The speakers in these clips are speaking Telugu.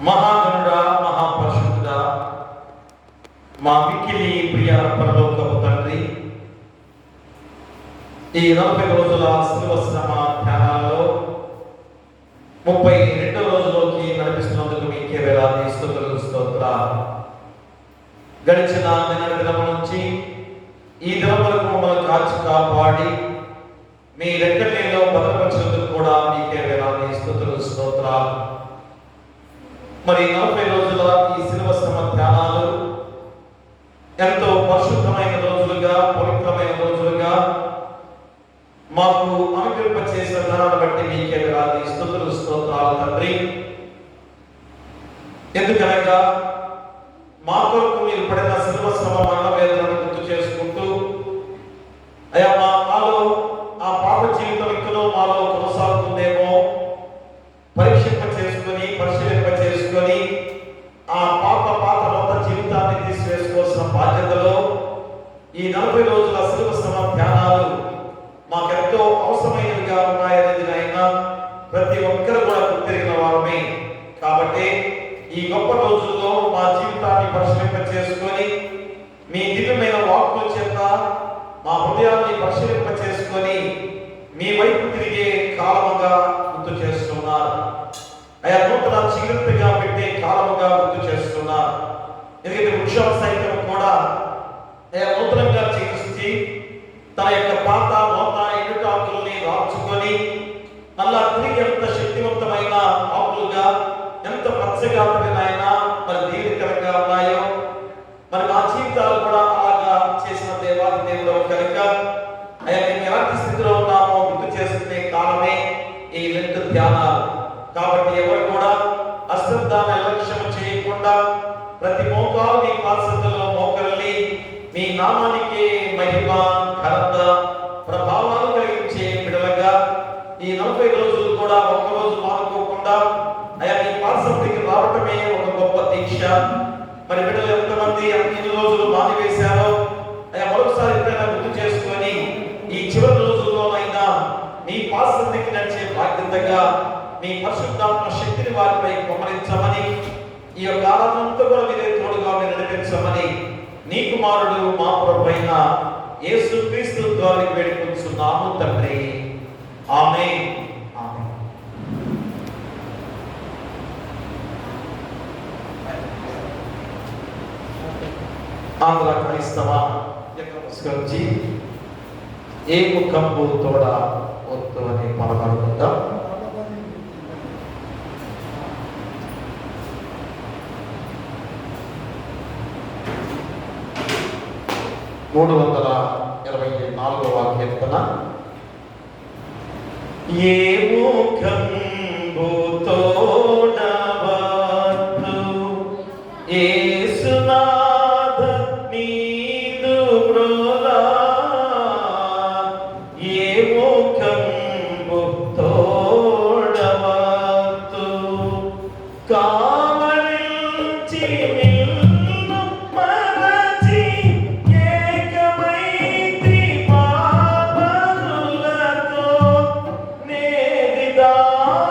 మహాగణుడా, మహాపరిశుద్ధుడా, మా మిక్కిలి ప్రియ పరలోకపు తండ్రి, ఈ 40 రోజుల శిలువ శ్రమ ధ్యానాల్లో 32వ రోజులోకి నడిపిస్తున్నందుకు మీకే వేలాది స్తుతులు స్తోత్రాలు. గడిచిన నిన్నటి దినం నుంచి ఈ దినం వరకు మమ్మల్ని కాచి కాపాడి మీ రెక్కల్లో భద్రపరిచినందుకు కూడా మీకే వేలాది స్తుతులు స్తోత్రాలు. మరి 40 రోజుల ఈ శిలువ శ్రమ ధ్యానాలు ఎంతో పరిశుద్ధమైన రోజులుగా, పవిత్రమైన రోజులుగా మాకు అనుకరింప చేసిన ధనాన్ని బట్టి మీకే వేలాది స్తుతులు స్తోత్రాలు తండ్రి. ఎందుకనగా మా కొరకు మీరు పడిన శిలువ శ్రమ మరణ వేదనను గుర్తు చేసుకుంటూ అయ్యా మాలో ఆ పాప జీవితం ఇంకనో మాలో కొనసాగుతుందేమో పరిశీలింప చేసుకొని ఆ పాత మొత్త జీవితాన్ని తీసివేసుకోవాల్సిన బాధ్యతలో ఈ 40 రోజుల శిలువ శ్రమ ధ్యానాలు మాకెంతో అవసరమైనవిగా ఉన్నాయనేది ఆయన ప్రతి ఒక్కరు కూడా గుర్తిరిగిన వారమే. కాబట్టి ఈ గొప్ప రోజుల్లో మా జీవితాన్ని పరిశీలింప చేసుకొని మీ దివ్యమైన వాక్కుల చేత మా హృదయాన్ని పరిశీలింప చేసుకొని మీ వైపు తిరిగే కాలముగా గుర్తు చేస్తున్నారు. అయా నూతన చిగురింపుగా పెట్టే కాలముగా గుర్తు చేస్తున్నారు. ఎందుకంటే వృక్షాలు సైతం కూడా నూతనంగా చిగురించి తన యొక్క పాత నూతన ఎండుటాకుల్ని రాల్చుకొని మళ్ళా తిరిగి ఎంత శక్తివంతమైన ఆకులుగా, ఎంత పచ్చగా అయినా మరి దీర్ఘకరంగా ఉన్నాయో, మరి మా జీవితాలు కూడా అలాగా చేసిన దేవాది దేవుడు కనుక అయ్యా మేము ఎలాంటి స్థితిలో ఉన్నామో గుర్తు చేసుకునే కాలమే ఈ లెంట్ ధ్యానాలు. కాబట్టి ఎవరు కూడా అశ్రద్ధాన్ని నిర్లక్ష్యం చేయకుండా ప్రతి మోకాలు మీ పాదసందులో మోకరిల్లి మీ నామానికి మహిమ, ఘనత, ప్రభావాలు కలిగించే బిడలగా ఈ 40 రోజులు కూడా ఒక్కరోజు మానుకోకుండా అయ్యా మీ పాదసందికి రావటమే ఒక గొప్ప దీక్ష. మరి బిడ్డలు ఎంతమంది అన్ని రోజులు మానివేశారో అయ్యా మరొకసారి ఎప్పుడైనా గుర్తు చేసుకొని ఈ చివరి రోజుల్లోనైనా మీ పాదసందికి నడిచే బాధ్యతగా మీ పరిశుద్ధాత్మ శక్తిని వారిపై కుమ్మరించమని, ఈ యొక్క ఆరాధనంతా కూడా మీరే తోడుగా మీరు నడిపించమని నీ కుమారుడు మా ప్రభువైన యేసుక్రీస్తు ద్వారా వేడుకొంచున్నాము తండ్రి. ఆమేన్. ఆమేన్. ఆంధ్ర క్రైస్తవ నమస్కరించి ఏ ముఖంబు తోడ వద్దు అని మాట్లాడుకుందాం. మూడు 324వ కీర్తన. ఏ ముఖంబు తోడవద్దు యేసునాథ నీదు బ్రోలా, ఏ ముఖంబు తోడవద్దు కావలించి Oh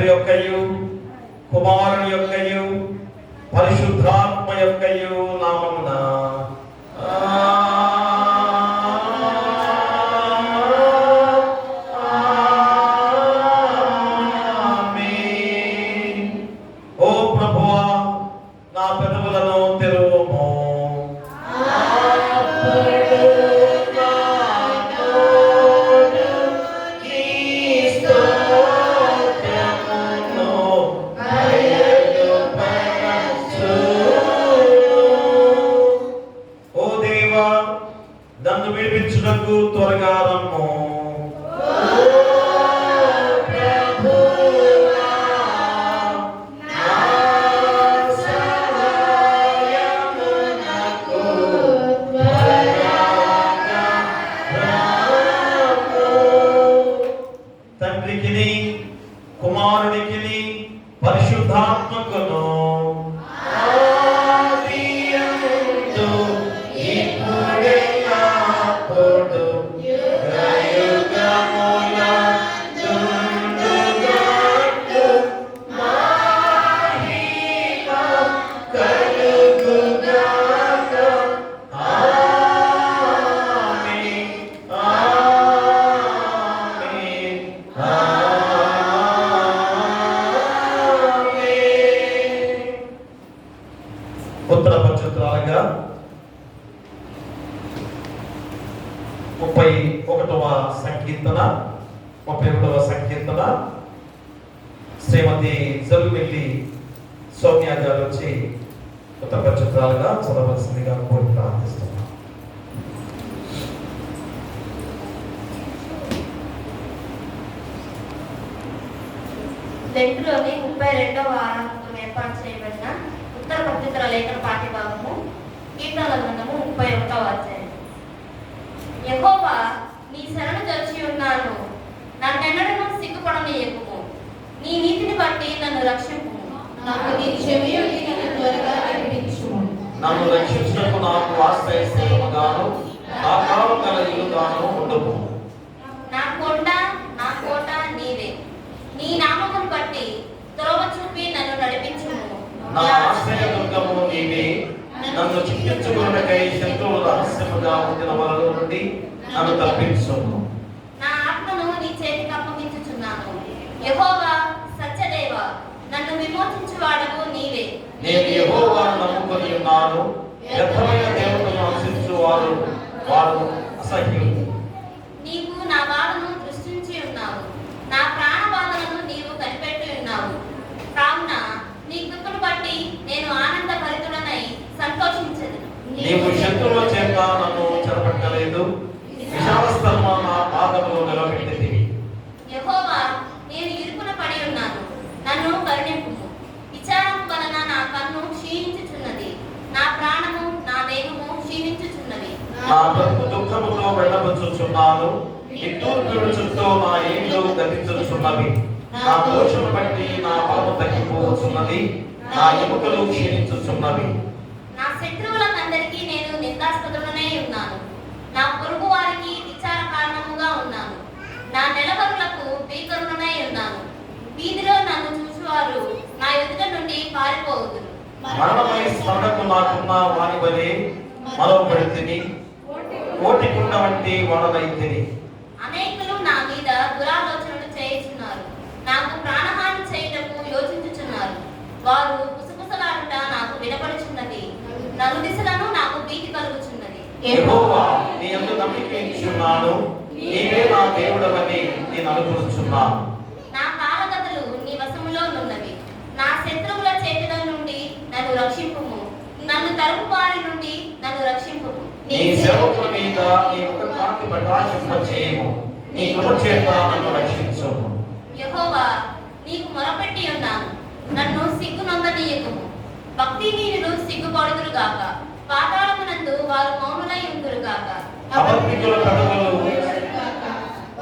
తండ్రి యొక్కయు కుమారుని యొక్కయు పరిశుద్ధాత్మ యొక్కయు నామమున నన్ను విడిపించుటకు త్వరగా రమ్ము. తండ్రికిని కుమారుడికిని పరిశుద్ధాత్మకును ఉత్తర పక్షురాలుగా 31వ సంకీర్తన 31వ సంకీర్తన శ్రీమతి జలుమిల్లి సౌమ్య గారు వచ్చి ఉత్తర పక్షురాలుగా చదవలసిందిగా కోరి ప్రార్థిస్తున్నాను. లెంట్లోని 32వ వారాంతం ఏర్పాటు చేయబడిన ఉత్తర పత్రికల లేఖన పాఠ్యభాగము కీర్తనల గ్రంథము 31వ అధ్యాయం. యెహోవా నీ శరణు జొచ్చి ఉన్నాను, నన్నెన్నడూ సిగ్గుపడనీయకుము. నీ నీతిని బట్టి నన్ను రక్షింపుము. నాకు నీ చెవియొగ్గి నన్ను త్వరగా నడిపించుము. నన్ను రక్షించుటకు నాకు ఆశ్రయస్థలముగాను నా కాలం గల ఇల్లుగాను ఉండుము. నా కొండ నా కోట నీవే, నీ నామమును బట్టి త్రోవ చూపి నన్ను నడిపించుము. నా ఆశ్రయదుర్గము నీవే, నన్ను చిక్కించుకున్నకై శత్రువుల రహస్యముగా ఉండిన వరల నుండి నన్ను తప్పించుము. నా ఆత్మను నీ చేతికి అప్పగించుచున్నాను. యెహోవా సత్యదేవ, నన్ను విమోచించువాడవు నీవే. నేను యెహోవాను నమ్ముకొని ఉన్నాను. వ్యర్థమైన దేవతలను అనుసరించు వారు అసహ్యులు. నీవు నా బాధను దృష్టించి ఉన్నావు, నా ప్రాణబాధలను నీవు కనిపెట్టి ఉన్నావు. కావున నీ కృపను బట్టి నేను ఆనందభరితుడనై సంతోషించదు. నీవు శత్రువుల చేత నన్ను చెరపట్టలేదు, విశాల స్థలము నా పాదములు నిలబెట్టితివి. యెహోవా, నేను ఇరుకున పడి ఉన్నాను, నన్ను కరుణింపుము. విచారం వలన నా కన్ను క్షీణించుచున్నది, నా ప్రాణము నా దేహము క్షీణించుచున్నవి. నా బ్రతుకు దుఃఖముతో వెళ్ళబుచ్చుచున్నాను, నిట్టూర్పుల చుట్టూ నా ఏళ్ళు గతించుచున్నవి. నా దోషము బట్టి నా బలము తగ్గిపోతున్నది, నా ఎముకలు క్షీణించుచున్నవి. నా శత్రువులకందరికీ నేను నిందాస్పదుడనై ఉన్నాను, నా పొరుగు వారికి విచార కారణముగా ఉన్నాను. నా నెలవరులకు భీకరుడనై ఉన్నాను. వీధిలో నన్ను చూచువారు నా ఎదుట నుండి పారిపోవుదురు. మరణమై స్మరణకు నాకున్న వాని వలె మరొకడితిని, కోటికుండ వంటి వాడనైతిని. అనేకులు నా మీద దురాలోచనలు చేయుచున్నారు, నాకు ప్రాణహాని చేయుటకు యోచించుచున్నారు. వారు కుసకుసలాడుట నాకు వినపడుచున్నది, నలుదిశలను నాకు భీతి కలుగుచున్నది. యెహోవా, నీ యందు నమ్మిక ఉంచుచున్నాను, నీవే నా దేవుడవని నేను అనుకుంటున్నాను. నా కాలగతులు నీ వశములో నున్నవి, నా శత్రువుల చేతుల నుండి నన్ను రక్షింపుము. నన్ను తరుపు వారి నుండి నన్ను రక్షింపుము. నీ సేవకుల మీద నీ ఒక కాంతి ప్రకాశింపచేయము, నీ కృప చేత నన్ను రక్షించుము. యెహోవా, నీకు మొరపెట్టి ఉన్నాను, నన్ను సిగ్గునొందనీయకుము. భక్తిహీనులు సిగ్గుపడుదురు గాక, పాతాళమునందు వారు మౌనులై ఉందురు గాక. అబద్ధికుల పెదవులు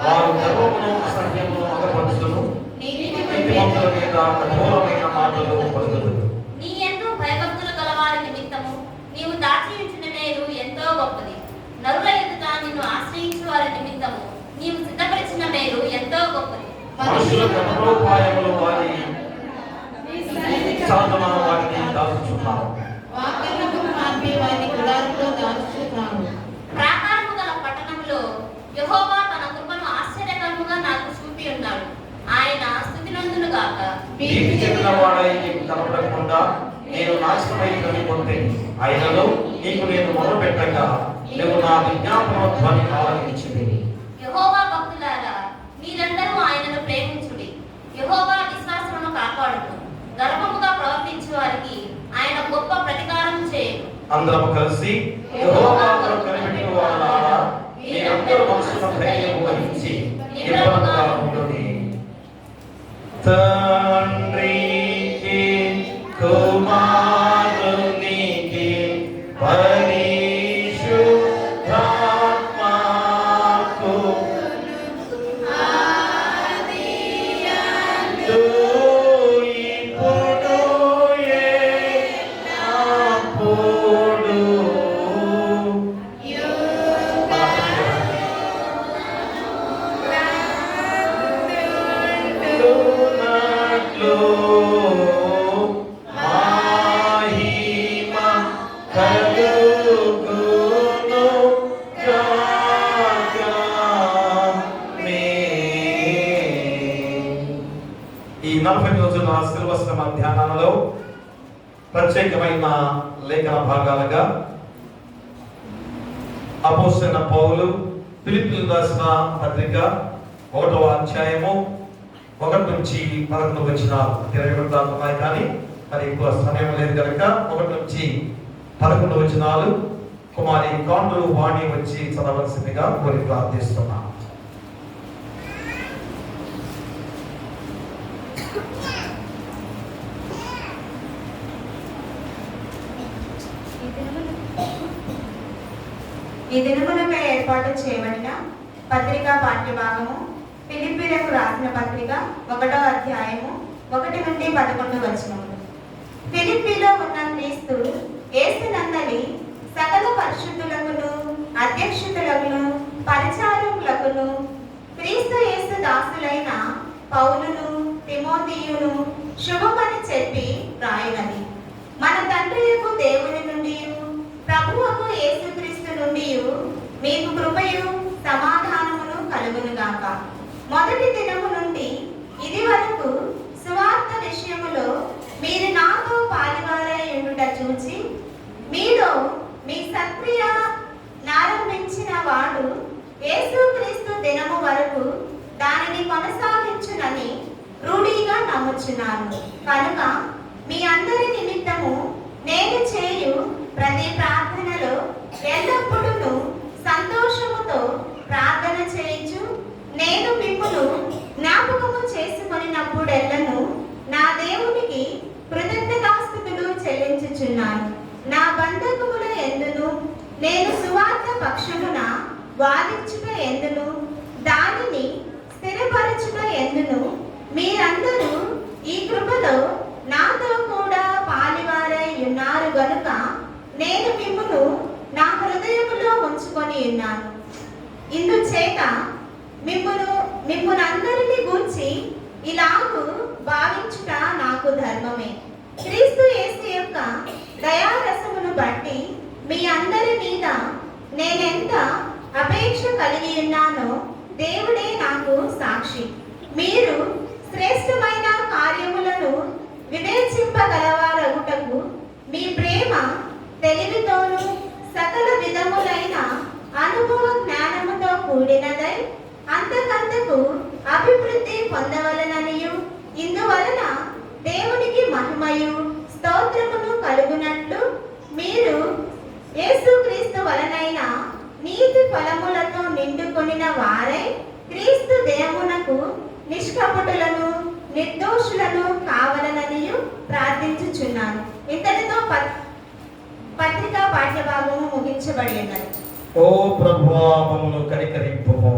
వారు గర్వమును అసహ్యమును అగపరచును, నీతిమంతుల మీద కఠోరమైన మాటలు పలుకుదురు. నీ యందు భయభక్తులు గలవారి నిమిత్తము నీవు దాచి ఉంచిన మేలు ఎంతో గొప్పది. నరుల ఎదుట నిన్ను ఆశ్రయించు వారి నిమిత్తము నీవు సిద్ధపరిచిన మేలు ఎంతో గొప్పది. మనుషుల కఠోపాయములు వారి సాధన వాటిని దాచుచున్నారు. వాక్యమును మాన్పి వారి గుడారంలో దాచుచున్నాడు. ప్రాకారము గల పట్టణంలో యెహోవా తన కృపను ఆశ్చర్యకరముగా నాకు చూపి ఉన్నాడు. ఆయన స్తుతినందును గాక. భీతి చెందిన వాడై నీకు కనపడకుండా నేను నాశనమైందని పొందే ఆయనలో నీకు నేను మొదలుపెట్టగా నువ్వు నా విజ్ఞాపనోధ్వని ఆలకించింది. యెహోవా భక్తులారా, మీరందరూ ఆయనను ప్రేమించుడి. యెహోవా విశ్వాసమును కాపాడును. గర్వముగా ప్రవర్తించు వారికి ఆయన గొప్ప ప్రతికారం చేయు. అందరం కలిసి యెహోవా కొరకు కనిపెట్టిన వారలారా, మీరందరూ మనసును ధైర్యం వహించి నిర్భయంగా ఉండుడి. తండ్రికి కుమారునికి పరిశుద్ధాత్మకు ఇప్పుడు ఎల్లప్పుడూ ఉన్నట్లు మహిమ కలుగును గాక. ఈ 40 రోజుల శిలువ శ్రమ ధ్యానంలో ప్రత్యేకమైన లేఖన భాగాలుగా అపోస్తలుడైన పౌలు ఫిలిప్పీయులకు రాసిన పత్రిక 1వ అధ్యాయము 1 నుంచి 11 వచనాలు 20 దాకా ఉన్నాయి. కానీ మరి ఎక్కువ సమయం లేదు కనుక 1 నుంచి 11 వచనాలు కుమారి కాండ్రు వాణి వచ్చి చదవలసిందిగా కోరి ప్రార్థిస్తున్నాను. ఈ దినమునకై ఏర్పాటు చేయబడిన పత్రికా పాఠ్యభాగము ఫిలిప్పీయులకు రాసిన పత్రిక 1వ అధ్యాయము 1 నుండి 11 వచనములు. ఫిలిప్పీలో ఉన్న క్రీస్తు యేసునందలి సకల పరిశుద్ధులకును అధ్యక్షుతులకును పరిచారకులకును క్రీస్తు యేసు దాసులైన పౌలును తిమోతియును శుభమని చెప్పి రాయునది. మన తండ్రియగు దేవుని నుండి ప్రభువుకు యేసుక్రీస్తు నుండి మీకు కృపయు సమాధానమును కలుగునుగాక. మొదటి దినము నుండి ఇది వరకు సువార్త విషయములో మీరు నాతో పాలువారై ఉండుట చూచి మీలో మీ సత్క్రియ నారంభించిన వాడు యేసుక్రీస్తు దినము వరకు దానిని కొనసాగించునని రూఢిగా నమ్ముచున్నాను. కనుక మీ అందరి నిమిత్తము నేను చేయు ప్రతి ప్రార్థనలో ఎల్లప్పుడూ సంతోషముతో ప్రార్థన చేయించు నేను మిమ్మును జ్ఞాపకము చేసుకొనినప్పుడెల్లను నా దేవునికి కృతజ్ఞతాస్తుతులు చెల్లించుచున్నాను. నా బంధకముల ఎందును నేను సువార్త పక్షమున వాదించుట ఎందును దానిని స్థిరపరచుట ఎందును మీరందరూ ఈ కృపలో నాతో కూడా పాలివారై ఉన్నారు గనుక నేను మిమ్మును నా హృదయములో ఉంచుకొని ఉన్నాను. ఇందుచేత మిమ్మునందరిని గూర్చి ఇలాగు భావించుట నాకు ధర్మమే. క్రీస్తు యేసు యొక్క దయారసమును బట్టి మీ అందరి మీద నేనెంత అపేక్ష కలిగి ఉన్నానో దేవుడే నాకు సాక్షి. మీరు శ్రేష్టమైన కార్యములను వివేచింపగలవారగుటకు మీ ప్రేమ తెలివితోను సకల విధములైన అనుభవ జ్ఞానముతో కూడినదై అంతకంతకు అభివృద్ధి పొందవలననియు ఇందువలన దేవునికి మహిమయు స్తోత్రమును కలుగునట్లు మీరు యేసుక్రీస్తు వలనైన నీతి ఫలములతో నిండుకొనిన వారై క్రీస్తు దేహమునకు నిష్కపటులను నిర్దోషులను కావాలననియు ప్రార్థించుచున్నాను. ఇంతటితో పత్రికా పాఠ్యభాగము ముగించబడి ఉన్నది. ఓ ప్రభువా మమ్మను కనికరింపుము.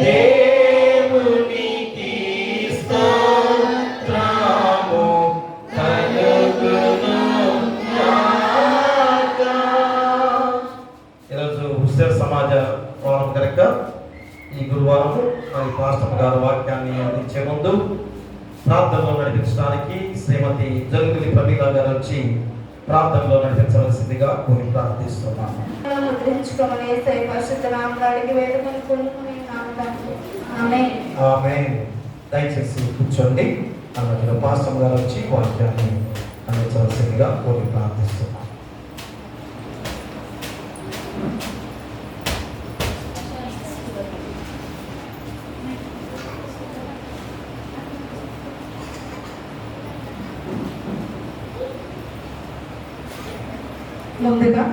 దేవునికి స్తోత్రము కలుగును గాక. ఈరోజు హుస్సేన్ సమాజ వారం కనుక ఈ గురువారం ఉన్నాము. మరి పాస్టర్ గారు వాక్యాన్ని అందించే ముందు ప్రార్థనలో నడిపించడానికి శ్రీమతి జరుగులి ప్రమీల గారు వచ్చి ప్రార్థనలో నడిపించవలసిందిగా కోరి ప్రార్థిస్తున్నాను. ముద్రించుకోమని యేసయ్య పరిశుద్ధ నామములో అడిగి వేడుకొనుచున్నాము. ఆమేన్. ఆమేన్. దయచేసి కూర్చోండి. అన్నట్టు పాస్టర్ గారు వచ్చి వాక్యాన్ని అందించవలసిందిగా కోరి ప్రార్థిస్తున్నాను. ముందుగా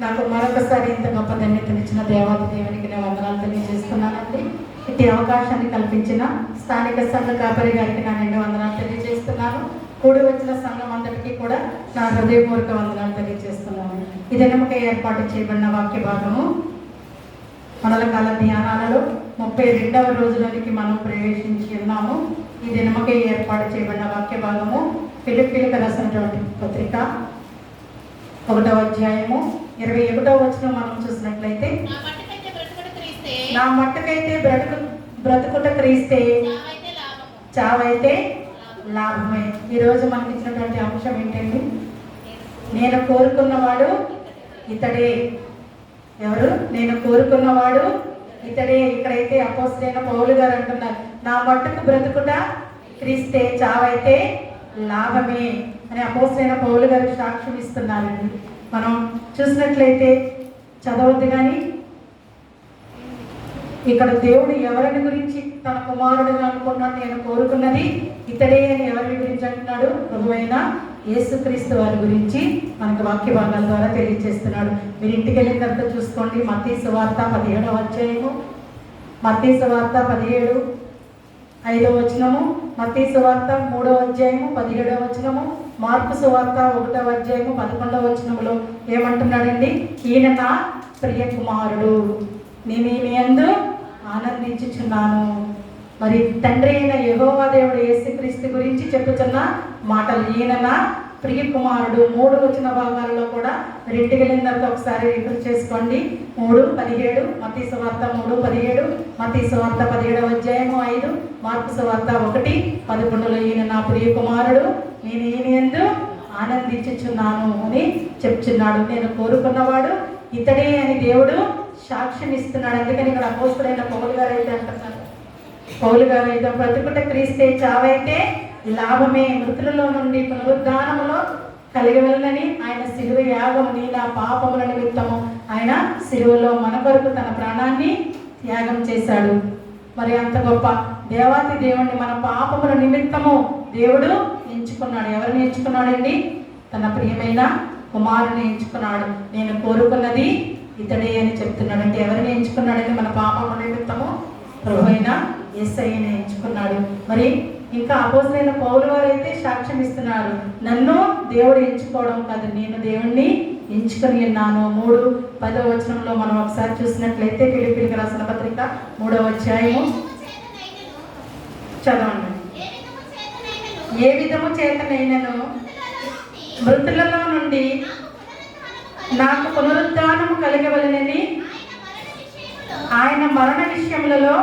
నాకు మరొకసారి ఇంత గొప్ప ధన్యతనిచ్చిన దేవాది దేవునికి నేను వందనాలు తెలియజేస్తున్నానండి. ఇట్టి అవకాశాన్ని కల్పించిన స్థానిక సంఘ కాపరి గారికి నా నిండు వందనాలు తెలియజేస్తున్నాను. కూడి వచ్చిన సంఘం అందరికీ కూడా నా హృదయపూర్వక వందనాలు తెలియజేస్తున్నాను. ఈ దినముకై ఏర్పాటు చేయబడిన వాక్య భాగము మనల కాల ధ్యానాలలో 32వ రోజులోనికి మనం ప్రవేశించి ఉన్నాము. ఈ దినముకై ఏర్పాటు చేయబడిన వాక్య భాగము ఫిలిప్పీలకు రాసినటువంటి పత్రిక 1వ అధ్యాయము 21వ వచనం మనం చూసినట్లయితే, నా మట్టుకైతే బ్రతుకుట క్రీస్తే, చావైతే లాభమే. ఈరోజు మనకి ఇచ్చినటువంటి అంశం ఏంటండి? నేను కోరుకున్నవాడు ఇతడే. ఎవరు? నేను కోరుకున్నవాడు ఇతడే. ఇక్కడైతే అపోస్తలుడైన పౌలు గారు అంటున్నారు, నా మట్టుకు బ్రతుకుట క్రీస్తే, చావైతే లాభమే అని అపోస్తలుడైన పౌలు గారు సాక్ష్యం ఇస్తున్నారండి. మనం చూసినట్లయితే చదవద్దు కానీ ఇక్కడ దేవుడు ఎవరిని గురించి తన కుమారుడిని అనుకున్నాడు, నేను కోరుకున్నది ఇతడే అని ఎవరిని గురించి అంటున్నాడు? ప్రభువైన యేసుక్రీస్తు వారి గురించి మనకు వాక్య భాగాల ద్వారా తెలియజేస్తున్నాడు. మీరు ఇంటికి వెళ్ళిన తర్వాత చూసుకోండి. మత్తయి సువార్త 17వ అధ్యాయము, మత్తయి సువార్త 17:5 వచనము, మత్తయి సువార్త 3వ అధ్యాయము 17వ వచనము, మార్కు సువార్త 1వ అధ్యాయము 11వ వచనములో ఏమంటున్నాడండి? ఈయన నా ప్రియ కుమారుడు, నేను ఈయన యందు ఆనందించుచున్నాను. మరి తండ్రి అయిన యెహోవా దేవుడు యేసుక్రీస్తు గురించి చెప్పుచున్న మాటలు. ఈయన నా ప్రియ కుమారుడు. 3 వచ్చిన భాగాలలో కూడా మీరు ఇంటికి వెళ్ళిన తర్వాత ఒకసారి రిఫర్ చేసుకోండి. 3:17, మత్తయి సువార్త 3:17, మత్తయి సువార్త 17వ అధ్యాయము 5, మార్కు సువార్త 1:11లో ఈయన నా ప్రియ కుమారుడు, నేను ఈయన యందు ఆనందించుచున్నాను అని చెప్తున్నాడు. నేను కోరుకున్నవాడు ఇతడే అని దేవుడు సాక్ష్యం ఇస్తున్నాడు. అందుకని ఇక్కడ అపోస్తలుడైన పౌలు గారు అయితే అంటున్నారు, పౌలు గారు అయితే బ్రతుకుట క్రీస్తే, చావైతే లాభమే. మృతులలో నుండి పునరుద్ధానములో కలిగి వెళ్ళని ఆయన శిలువ యాగము, నీ నా పాపముల నిమిత్తము ఆయన శిలువలో మన కొరకు తన ప్రాణాన్ని త్యాగం చేశాడు. మరి అంత గొప్ప దేవాతి దేవుణ్ణి మన పాపముల నిమిత్తము దేవుడు ఎంచుకున్నాడు. ఎవరిని ఎంచుకున్నాడండి? తన ప్రియమైన కుమారుని ఎంచుకున్నాడు. నేను కోరుకున్నది ఇతడే అని చెప్తున్నాడు. అంటే ఎవరిని ఎంచుకున్నాడంటే మన పాపముల నిమిత్తము ప్రభువైన యేసయ్యని ఎంచుకున్నాడు. మరి ఇంకా అపోస్తలుడైన పౌలు వారు అయితే సాక్ష్యం ఇస్తున్నారు, నన్ను దేవుడు ఎంచుకోవడం కాదు, నేను దేవుణ్ణి ఎంచుకొని ఉన్నాను. 3:10 వచనంలో మనం ఒకసారి చూసినట్లయితే ఫిలిప్పీలకు రాసిన పత్రిక 3వ అధ్యాయము చదవండి. ఏ విధము చేతనైనను మృతులలో నుండి నాకు పునరుద్ధానము కలగవలెనని ఆయన మరణ విషయములలో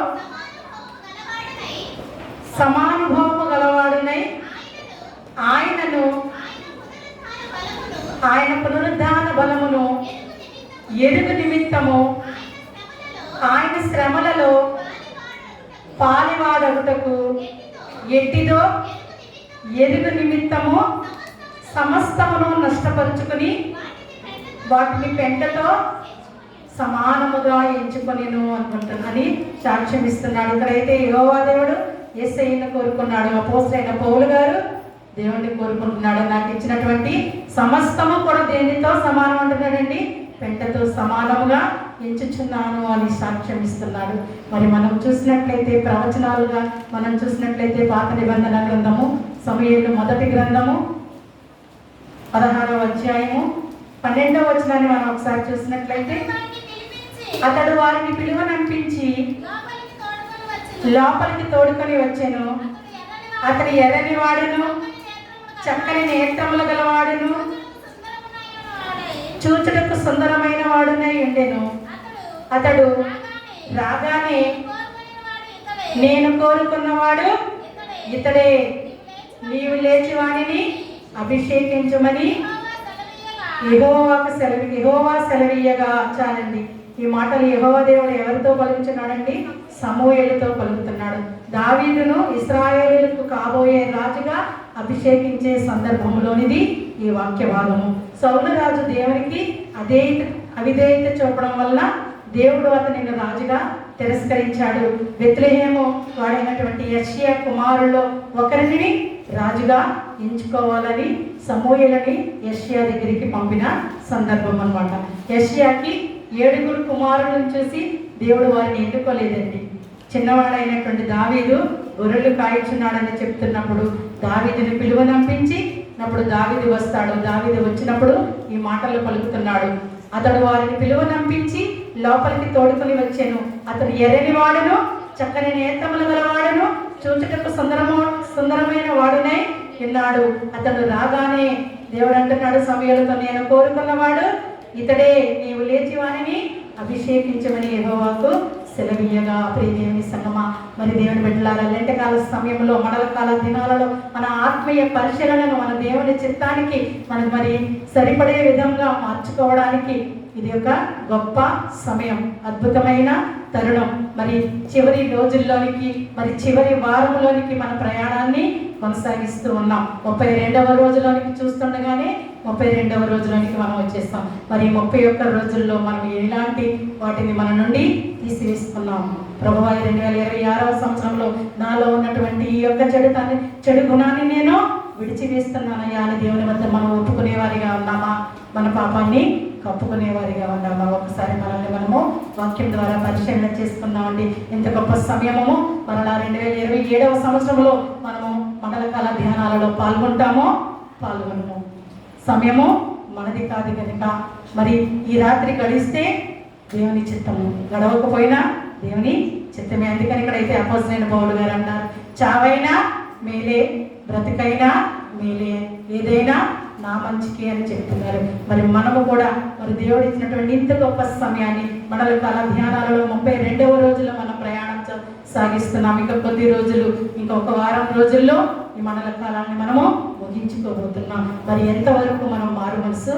సమానుభవము గలవాడునై ఆయనను, ఆయన పునరుద్ధాన బలమును ఎరుగు నిమిత్తము ఆయన శ్రమలలో పాలివాడగుటకు ఎట్టిదో ఎరుగు నిమిత్తము సమస్తమును నష్టపరుచుకుని వాటిని పెంటతో సమానముగా ఎంచుకొనిను అనుకుంటున్నాను సాక్ష్యం ఇస్తున్నాడు. ఇక్కడైతే యెహోవా దేవుడు యేసయ్యను కోరుకున్నాడు. అపోస్తలుడైన పౌలు గారు దేవుణ్ణి కోరుకుంటున్నాడు. నాకు ఇచ్చినటువంటి సమస్తము కూడా దేనితో సమానం అంటున్నాడండి? పెంటతో సమానముగా ఎంచుచున్నాను అని సాక్ష్యం ఇస్తున్నాడు. మరి మనం చూసినట్లయితే ప్రవచనాలుగా మనం చూసినట్లయితే పాత నిబంధన గ్రంథము సమూయేలు మొదటి గ్రంథము 16వ అధ్యాయము 12వ వచనాన్ని మనం ఒకసారి చూసినట్లయితే, అతడు వారిని పిలువనంపించి లోపలికి తోడుకొని వచ్చెను. అతని ఎర్రని వాడును, చక్కని నేత్రములు గలవాడును, చూచుటకు సుందరమైన వాడునై ఉండెను. అతడు రాగానే నేను కోరుకున్నవాడు ఇతడే, నీవు లేచి వాణిని అభిషేకించుమని యెహోవా సెలవీయగా. చాలండి. ఈ మాటలు యెహోవా దేవుడు ఎవరితో పలుకుతున్నాడండి? సమూయేలుతో పలుకుతున్నాడు. దావీదును ఇశ్రాయేలుకు కాబోయే రాజుగా అభిషేకించే సందర్భంలోనిది ఈ వాక్య భాగము. సౌలు రాజు దేవునికి అవిధేయత చూపడం వల్ల దేవుడు అతనిని రాజుగా తిరస్కరించాడు. బెత్లెహేము వాడైనటువంటి యెష్యా కుమారుల్లో ఒకరిని రాజుగా ఎంచుకోవాలని సమూయేలుని యెష్యా దగ్గరికి పంపిన సందర్భం అన్నమాట. యెష్యాకి 7 కుమారులను చూసి దేవుడు వారిని ఎన్నుకోలేదండి. చిన్నవాడైనటువంటి దావీదు గొర్రెలు కాయించున్నాడని చెప్తున్నప్పుడు దావీదుని పిలువనంపించి దావీదు వస్తాడు. దావీదు వచ్చినప్పుడు ఈ మాటలు పలుకుతున్నాడు. అతడు వారిని పిలువనంపించి లోపలికి తోడుకొని వచ్చాను. అతడు ఎర్రని వాడును, చక్కని నేత్రములు గలవాడును, చూచుటకు సుందరమైన వాడునై విన్నాడు. అతడు రాగానే దేవుడు అంటున్నాడు సమూయేలుతో, నేను కోరుకున్నవాడు ఇతడే, నీవు లేచి వానిని అభిషేకించమని యెహోవాకు సెలవీయగా. ప్రియదేవుని సంగమా, మరి దేవుని బిడ్డలారా, లెంటకాల సమయంలో, మండల కాల దినాలలో మన ఆత్మీయ పరిశీలనను మన దేవుని చిత్తానికి మనం మరి సరిపడే విధంగా మార్చుకోవడానికి ఇది ఒక గొప్ప సమయం, అద్భుతమైన తరుణం. మరి చివరి రోజుల్లోనికి, మరి చివరి వారంలోనికి మన ప్రయాణాన్ని కొనసాగిస్తూ ఉన్నాం. 32వ రోజులోనికి చూస్తుండగానే 32వ రోజులోనికి మనం వచ్చేస్తాం. మరి 31 రోజుల్లో మనం ఎలాంటి వాటిని మన నుండి తీసివేస్తున్నాం? ప్రభువా, 2026వ సంవత్సరంలో నాలో ఉన్నటువంటి ఈ యొక్క చెడు గుణాన్ని నేను విడిచివేస్తున్నానయ్యా అని దేవుని వద్ద మనం ఒప్పుకునేవారిగా ఉన్నామా? మన పాపాన్ని కప్పుకునేవారిగా ఉన్నామా? ఒకసారి మనల్ని మనము వాక్యం ద్వారా పరిశీలన చేసుకుందామండి. ఎంత గొప్ప సమయము! మరలా 2027వ సంవత్సరంలో మనము మండల కాల ధ్యానాలలో పాల్గొనము. సమయము మనది కాదు కనుక మరి ఈ రాత్రి గడిస్తే దేవుని చిత్తము, గడవకపోయినా దేవుని చిత్తమే. అందుకని ఇక్కడైతే అపోస్తలుడైన పౌలు గారు అన్నారు, చావైనా మేలే, బ్రతికైనా మేలే, ఏదైనా నా మంచికి అని చెప్తున్నారు. మరి మనము కూడా మరి దేవుడు ఇచ్చినటువంటి ఇంత గొప్ప సమయాన్ని మండల కాల ధ్యానాలలో 32వ రోజులో మనం ప్రయాణం సాగిస్తున్నాం. ఇంకా కొద్ది రోజులు, ఇంకొక వారం రోజుల్లో ఈ మండల కాలాన్ని మనము ముగించుకోబోతున్నాం. మరి ఎంతవరకు మనం మారు మనసు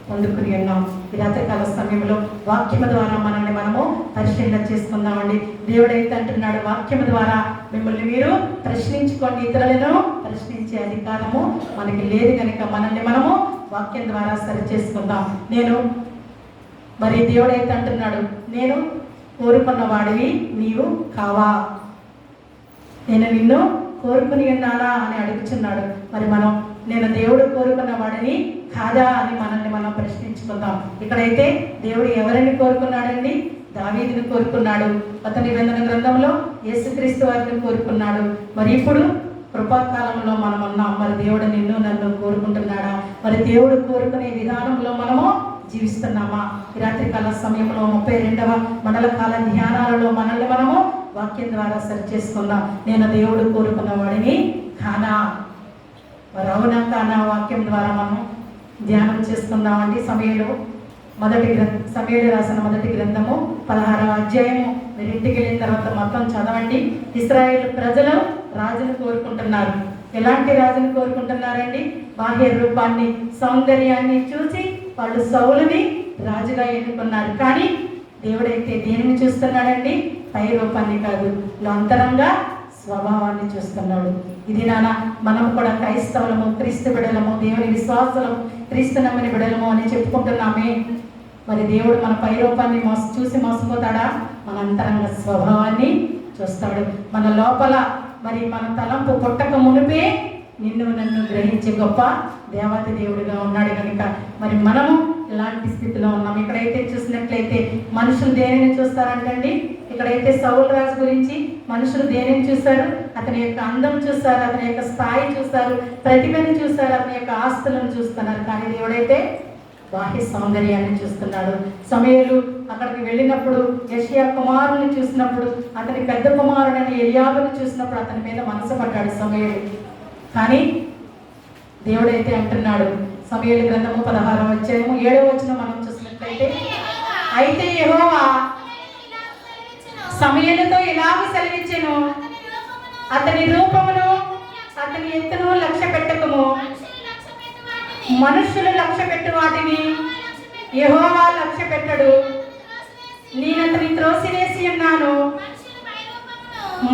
పొందుకుని ఉన్నాం? ఈ రాత్రికాల సమయంలో వాక్యము ద్వారా మనల్ని మనము పరిశీలన చేసుకుందామండి. దేవుడు అయితే అంటున్నాడు, వాక్యము ద్వారా మిమ్మల్ని మీరు ప్రశ్నించుకోండి, ఇతరులను ప్రశ్నించే అధికారము మనకి లేదు కనుక మనల్ని మనము వాక్యం ద్వారా సరి చేసుకుందాం. మరి దేవుడు అయితే అంటున్నాడు, నేను కోరుకున్న వాడివి నీవు కావా, నేను నిన్ను కోరుకుని ఉన్నానా అని అడుగుచున్నాడు. మరి మనం నేను దేవుడు కోరుకున్న వాడిని కాదా అని మనల్ని మనం ప్రశ్నించుకుందాం. ఇక్కడైతే దేవుడు ఎవరిని కోరుకున్నాడండి? దావీదుని కోరుకున్నాడు. అతని నిబంధన గ్రంథంలో యేసుక్రీస్తు వారిని కోరుకున్నాడు. మరి ఇప్పుడు కృపాకాలంలో మనం ఉన్నాం. మరి దేవుడు నిన్ను నన్ను కోరుకుంటున్నాడా? మరి దేవుడు కోరుకునే విధానంలో మనము జీవిస్తున్నామా? ఈ రాత్రికాల సమయంలో 32వ మండల కాల ధ్యానాలలో మనల్ని మనము వాక్యం ద్వారా సరి చేసుకుందాం. నేను దేవుడు కోరుకున్న వాడిని కానా? మరి అవునా కానా? వాక్యం ద్వారా మనం ధ్యానం చేసుకుందామండి. సమూయేలు రాసిన మొదటి గ్రంథము 16వ అధ్యాయము. మీరు ఇంటికి వెళ్ళిన తర్వాత మొత్తం చదవండి. ఇశ్రాయేలు ప్రజలు రాజును కోరుకుంటున్నారు. ఎలాంటి రాజును కోరుకుంటున్నారండి? బాహ్య రూపాన్ని, సౌందర్యాన్ని చూసి వాళ్ళు సౌలుని రాజుగా ఎన్నుకున్నారు. కానీ దేవుడైతే దేనిని చూస్తున్నాడండి? పై రూపాన్ని కాదు, అంతరంగా స్వభావాన్ని చూస్తున్నాడు. ఇది మనం కూడా క్రైస్తవులము, క్రీస్తు బిడలము, దేవుని విశ్వాసులము, క్రీస్తు నమ్మని బిడలము అని చెప్పుకుంటున్నామే. మరి దేవుడు మన పై రూపాన్ని చూసి మోసపోతాడా? మన అంతరంగ స్వభావాన్ని చూస్తాడు. మన లోపల మరి మన తలంపు పుట్టక మునిపే నిన్ను నన్ను గ్రహించే గొప్ప దేవత దేవుడిగా ఉన్నాడు కనుక మరి మనము ఎలాంటి స్థితిలో ఉన్నాం? ఇక్కడైతే చూసినట్లయితే మనుషులు దేనిని చూస్తారంటండి? ఇక్కడైతే సౌలు రాజు గురించి మనుషులు దేనిని చూశారు? అతని యొక్క అందం చూస్తారు, అతని యొక్క స్థాయి చూస్తారు, ప్రతిభను చూస్తారు, అతని యొక్క ఆస్తులను చూస్తున్నారు. కానీ దేవుడైతే బాహ్య సౌందర్యాన్ని చూస్తున్నాడు. సమూయేలు అక్కడికి వెళ్ళినప్పుడు యెష్యా కుమారుని చూసినప్పుడు, అతని పెద్ద కుమారుడని ఎలియాబును చూసినప్పుడు అతని మీద మనసు పడ్డాడు సమూయేలు. కానీ దేవుడైతే అంటున్నాడు, సమూయేలు గ్రంథము 16వ అధ్యాయము 7వ వచనం మనం చూసినట్లయితే, అయితే యెహోవా సమూయేలుతో ఇలాగ సెలవిచ్చెను, అతని రూపమును అతని ఎత్తును లక్ష్య పెట్టకము. మనుషులు లక్ష్య పెట్టు వాటిని యెహోవా లక్ష్య పెట్టడు. నేను అతని త్రోసివేసి ఉన్నాను.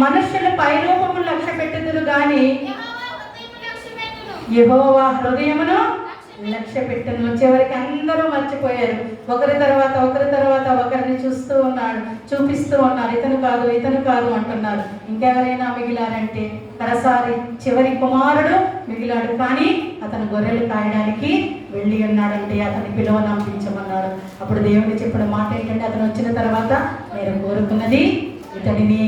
మనుషులు పైరూపము లక్ష్య పెట్టుదురు గాని యెహోవా హృదయమును లక్ష్య పెట్టును. చివరికి అందరూ మర్చిపోయారు. ఒకరి తర్వాత ఒకరిని చూపిస్తూ ఉన్నారు. ఇతను కాదు అంటున్నారు. ఇంకెవరైనా మిగిలారంటే కడసారి చివరి కుమారుడు మిగిలాడు. కానీ అతను గొర్రెలు కాయడానికి వెళ్ళి ఉన్నాడంటే అతని పిలువనంపించమన్నాడు. అప్పుడు దేవుడు చెప్పిన మాట ఏంటంటే, అతను వచ్చిన తర్వాత నేను కోరుకున్నది ఇతనిని.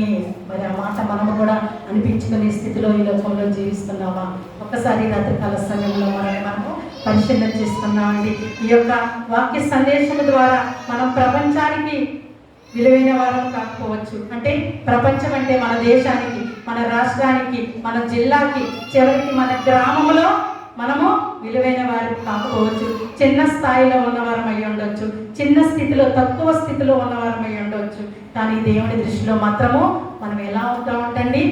మరి ఆ మాట మనము కూడా అనిపించుకునే స్థితిలో ఈ లోకంలో జీవిస్తున్నామా? ఒక్కసారి రాత్రికాల సమయంలో మనము పరిశీలన చేస్తున్నామండి. ఈ యొక్క వాక్య సందేశం ద్వారా మనం ప్రపంచానికి విలువైన వారం కాకపోవచ్చు. అంటే ప్రపంచం అంటే మన దేశానికి, మన రాష్ట్రానికి, మన జిల్లాకి, చివరికి మన గ్రామంలో మనము విలువైన వారు కాకపోవచ్చు. చిన్న స్థాయిలో ఉన్నవారం అయి ఉండొచ్చు, చిన్న స్థితిలో తక్కువ స్థితిలో ఉన్నవారం అయి ఉండవచ్చు. కానీ దేవుని దృష్టిలో మాత్రము మనం ఎలా ఉంటామంటండి?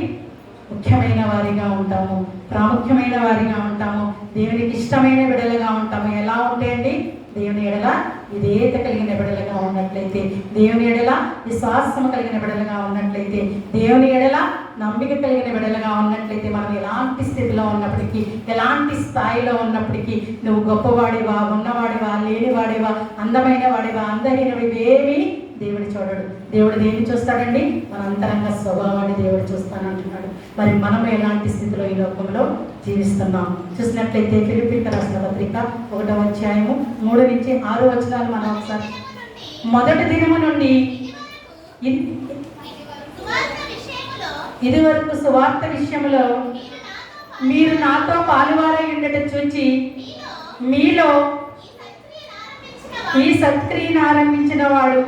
ముఖ్యమైన వారిగా ఉంటాము, ప్రాముఖ్యమైన వారిగా ఉంటాము, దేవునికి ఇష్టమైన బిడ్డలుగా ఉంటాము. ఎలా ఉంటాయండి? దేవుని ఎడల విధేయత కలిగిన బిడ్డలుగా ఉన్నట్లయితే, దేవుని ఎడల విశ్వాసము కలిగిన బిడ్డలుగా ఉన్నట్లయితే, దేవుని ఎడల నమ్మిక కలిగిన బిడ్డలుగా ఉన్నట్లయితే, మనం ఎలాంటి స్థితిలో ఉన్నప్పటికీ, ఎలాంటి స్థాయిలో ఉన్నప్పటికీ, నువ్వు గొప్పవాడివా, ఉన్నవాడివా, లేనివాడివా, అందమైన వాడివా, అందరినవి ఏమీ దేవుడు చూడడు. దేవుడు దేన్ని చూస్తాడండి? మన అంతరంగ స్వభావాన్ని దేవుడు చూస్తానంటున్నాడు. మరి మనం ఎలాంటి స్థితిలో ఈ లోకంలో జీవిస్తున్నాం? చూసినట్లయితే ఫిలిప్పీయులకు రాసిన పత్రిక 1వ అధ్యాయము 3 నుంచి 6 వచనాలు మనం ఒకసారి. మొదటి దినము నుండి ఇది వరకు సువార్త విషయంలో మీరు నాతో పాలువారై ఉండటం చూచి మీలో ఈ సత్క్రియను ఆరంభించిన వాడు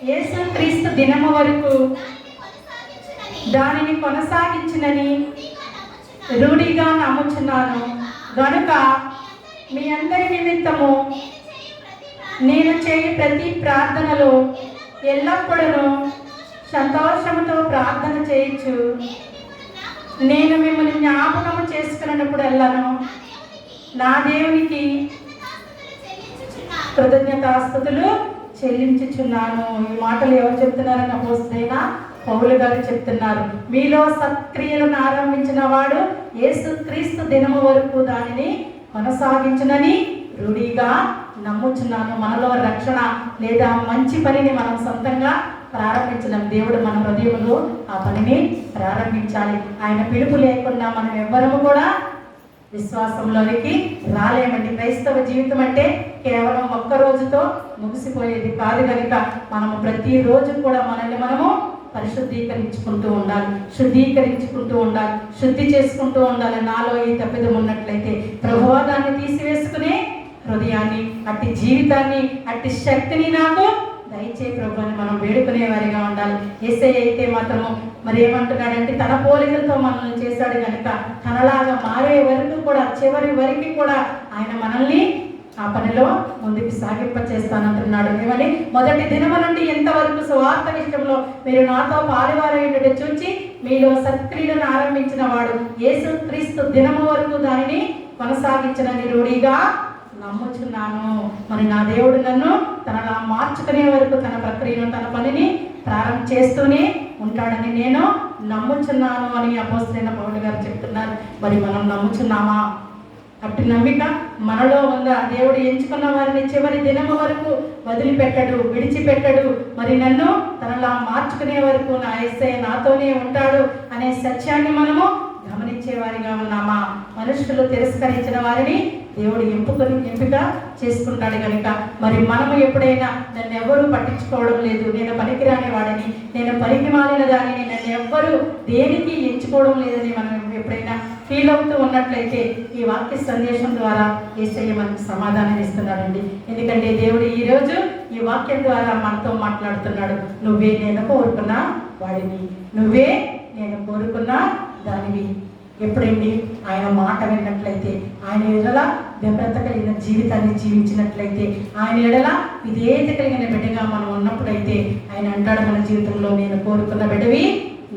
యేసుక్రీస్తు దినము వరకు దానిని కొనసాగించునని రూఢిగా నమ్ముచున్నాను. గనుక మీ అందరి నిమిత్తము నేను చేయు ప్రతి ప్రార్థనలో ఎల్లప్పుడూ సంతోషముతో ప్రార్థన చేయొచ్చు. నేను మిమ్మల్ని జ్ఞాపకము చేసుకున్నప్పుడెల్లాను నా దేవునికి కృతజ్ఞతాస్తుతులు చెల్లించుచున్నాను. ఈ మాటలు ఎవరు చెప్తున్నారని అపోస్తలుడైన పౌలు గారు చెప్తున్నారు. మీలో సత్క్రియలను ఆరంభించిన వాడు యేసుక్రీస్తు దినము వరకు దానిని కొనసాగించునని రూఢిగా నమ్ముచున్నాను. మనలో రక్షణ లేదా మంచి పనిని మనం సొంతంగా ప్రారంభించలేం. దేవుడు మన హృదయంలో ఆ పనిని ప్రారంభించాలి. ఆయన పిలుపు లేకుండా మనం ఎవ్వరము కూడా విశ్వాసంలోనికి రాలేమండి. క్రైస్తవ జీవితం అంటే కేవలం ఒక్క రోజుతో ముగిసిపోయేది కాదు. కనుక మనము ప్రతిరోజు కూడా మనల్ని మనము పరిశుద్ధీకరించుకుంటూ ఉండాలి, శుద్ధీకరించుకుంటూ ఉండాలి, శుద్ధి చేసుకుంటూ ఉండాలి. నాలో ఈ తప్పిదం ఉన్నట్లయితే ప్రభువా దాన్ని తీసివేసుకునే హృదయాన్ని, అట్టి జీవితాన్ని, అట్టి శక్తిని నాకు దయచే ప్రభు అని మనం వేడుకునే వారిగా ఉండాలి. యేసయ్య అయితే మాత్రము మరి ఏమంటున్నాడంటే, తన పోలికలతో మనల్ని చేశాడు కనుక తనలాగా మారే వరకు కూడా, చివరి వరకు కూడా ఆయన మనల్ని ఆ పనిలో ముందుకు సాగింప చేస్తానంటున్నాడు. ఏమని? మొదటి దినము నుండి ఎంతవరకు సువార్త విషయంలో మీరు నాతో పాలువారైనట్టు చూచి మీలో సత్క్రియలను ఆరంభించిన వాడు యేసుక్రీస్తు దినము వరకు దానిని కొనసాగించనని రూఢిగా నమ్ముచున్నాను. మరి నా దేవుడు నన్ను తనలా మార్చుకునే వరకు తన ప్రక్రియను, తన పనిని ప్రారంభం చేస్తూనే ఉంటాడని నేను నమ్ముచున్నాను అని అపోస్తలుడైన పౌలు గారు చెప్తున్నారు. మరి మనం నమ్ముచున్నామా? అట్టి నమ్మిక మనలో ఉందా? దేవుడు ఎంచుకున్న వారిని చివరి దినము వరకు వదిలిపెట్టడు, విడిచిపెట్టడు. మరి నన్ను తనలా మార్చుకునే వరకు నా యేసయ్య నాతోనే ఉంటాడు అనే సత్యాన్ని మనము గమనించే వారిగా ఉన్నామా? మనుషులు తిరస్కరించిన వారిని దేవుడు ఎంపిక చేసుకుంటాడు కనుక మరి మనము ఎప్పుడైనా నన్ను ఎవ్వరూ పట్టించుకోవడం లేదు, నేను పనికిరాని వాడని, నేను పనికి మాలిన దానిని, నన్ను ఎవ్వరూ దేనికి ఎంచుకోవడం లేదని మనం ఎప్పుడైనా ఫీల్ అవుతూ ఉన్నట్లయితే ఈ వాక్య సందేశం ద్వారా యేసయ్య మనకు సమాధానం ఇస్తున్నాడండి. ఎందుకంటే దేవుడు ఈరోజు ఈ వాక్యం ద్వారా మనతో మాట్లాడుతున్నాడు. నువ్వే నేను కోరుకున్న వాడిని, నువ్వే నేను కోరుకున్న దానివి. ఎప్పుడండి ఆయన మాట విన్నట్లయితే, ఆయన ఎడల విభ్రత కలిగిన జీవితాన్ని జీవించినట్లయితే, ఆయన ఎడల విధేయత కలిగిన బిడ్డగా మనం ఉన్నప్పుడైతే ఆయన అంటాడు మన జీవితంలో, నేను కోరుకున్న బిడ్డవి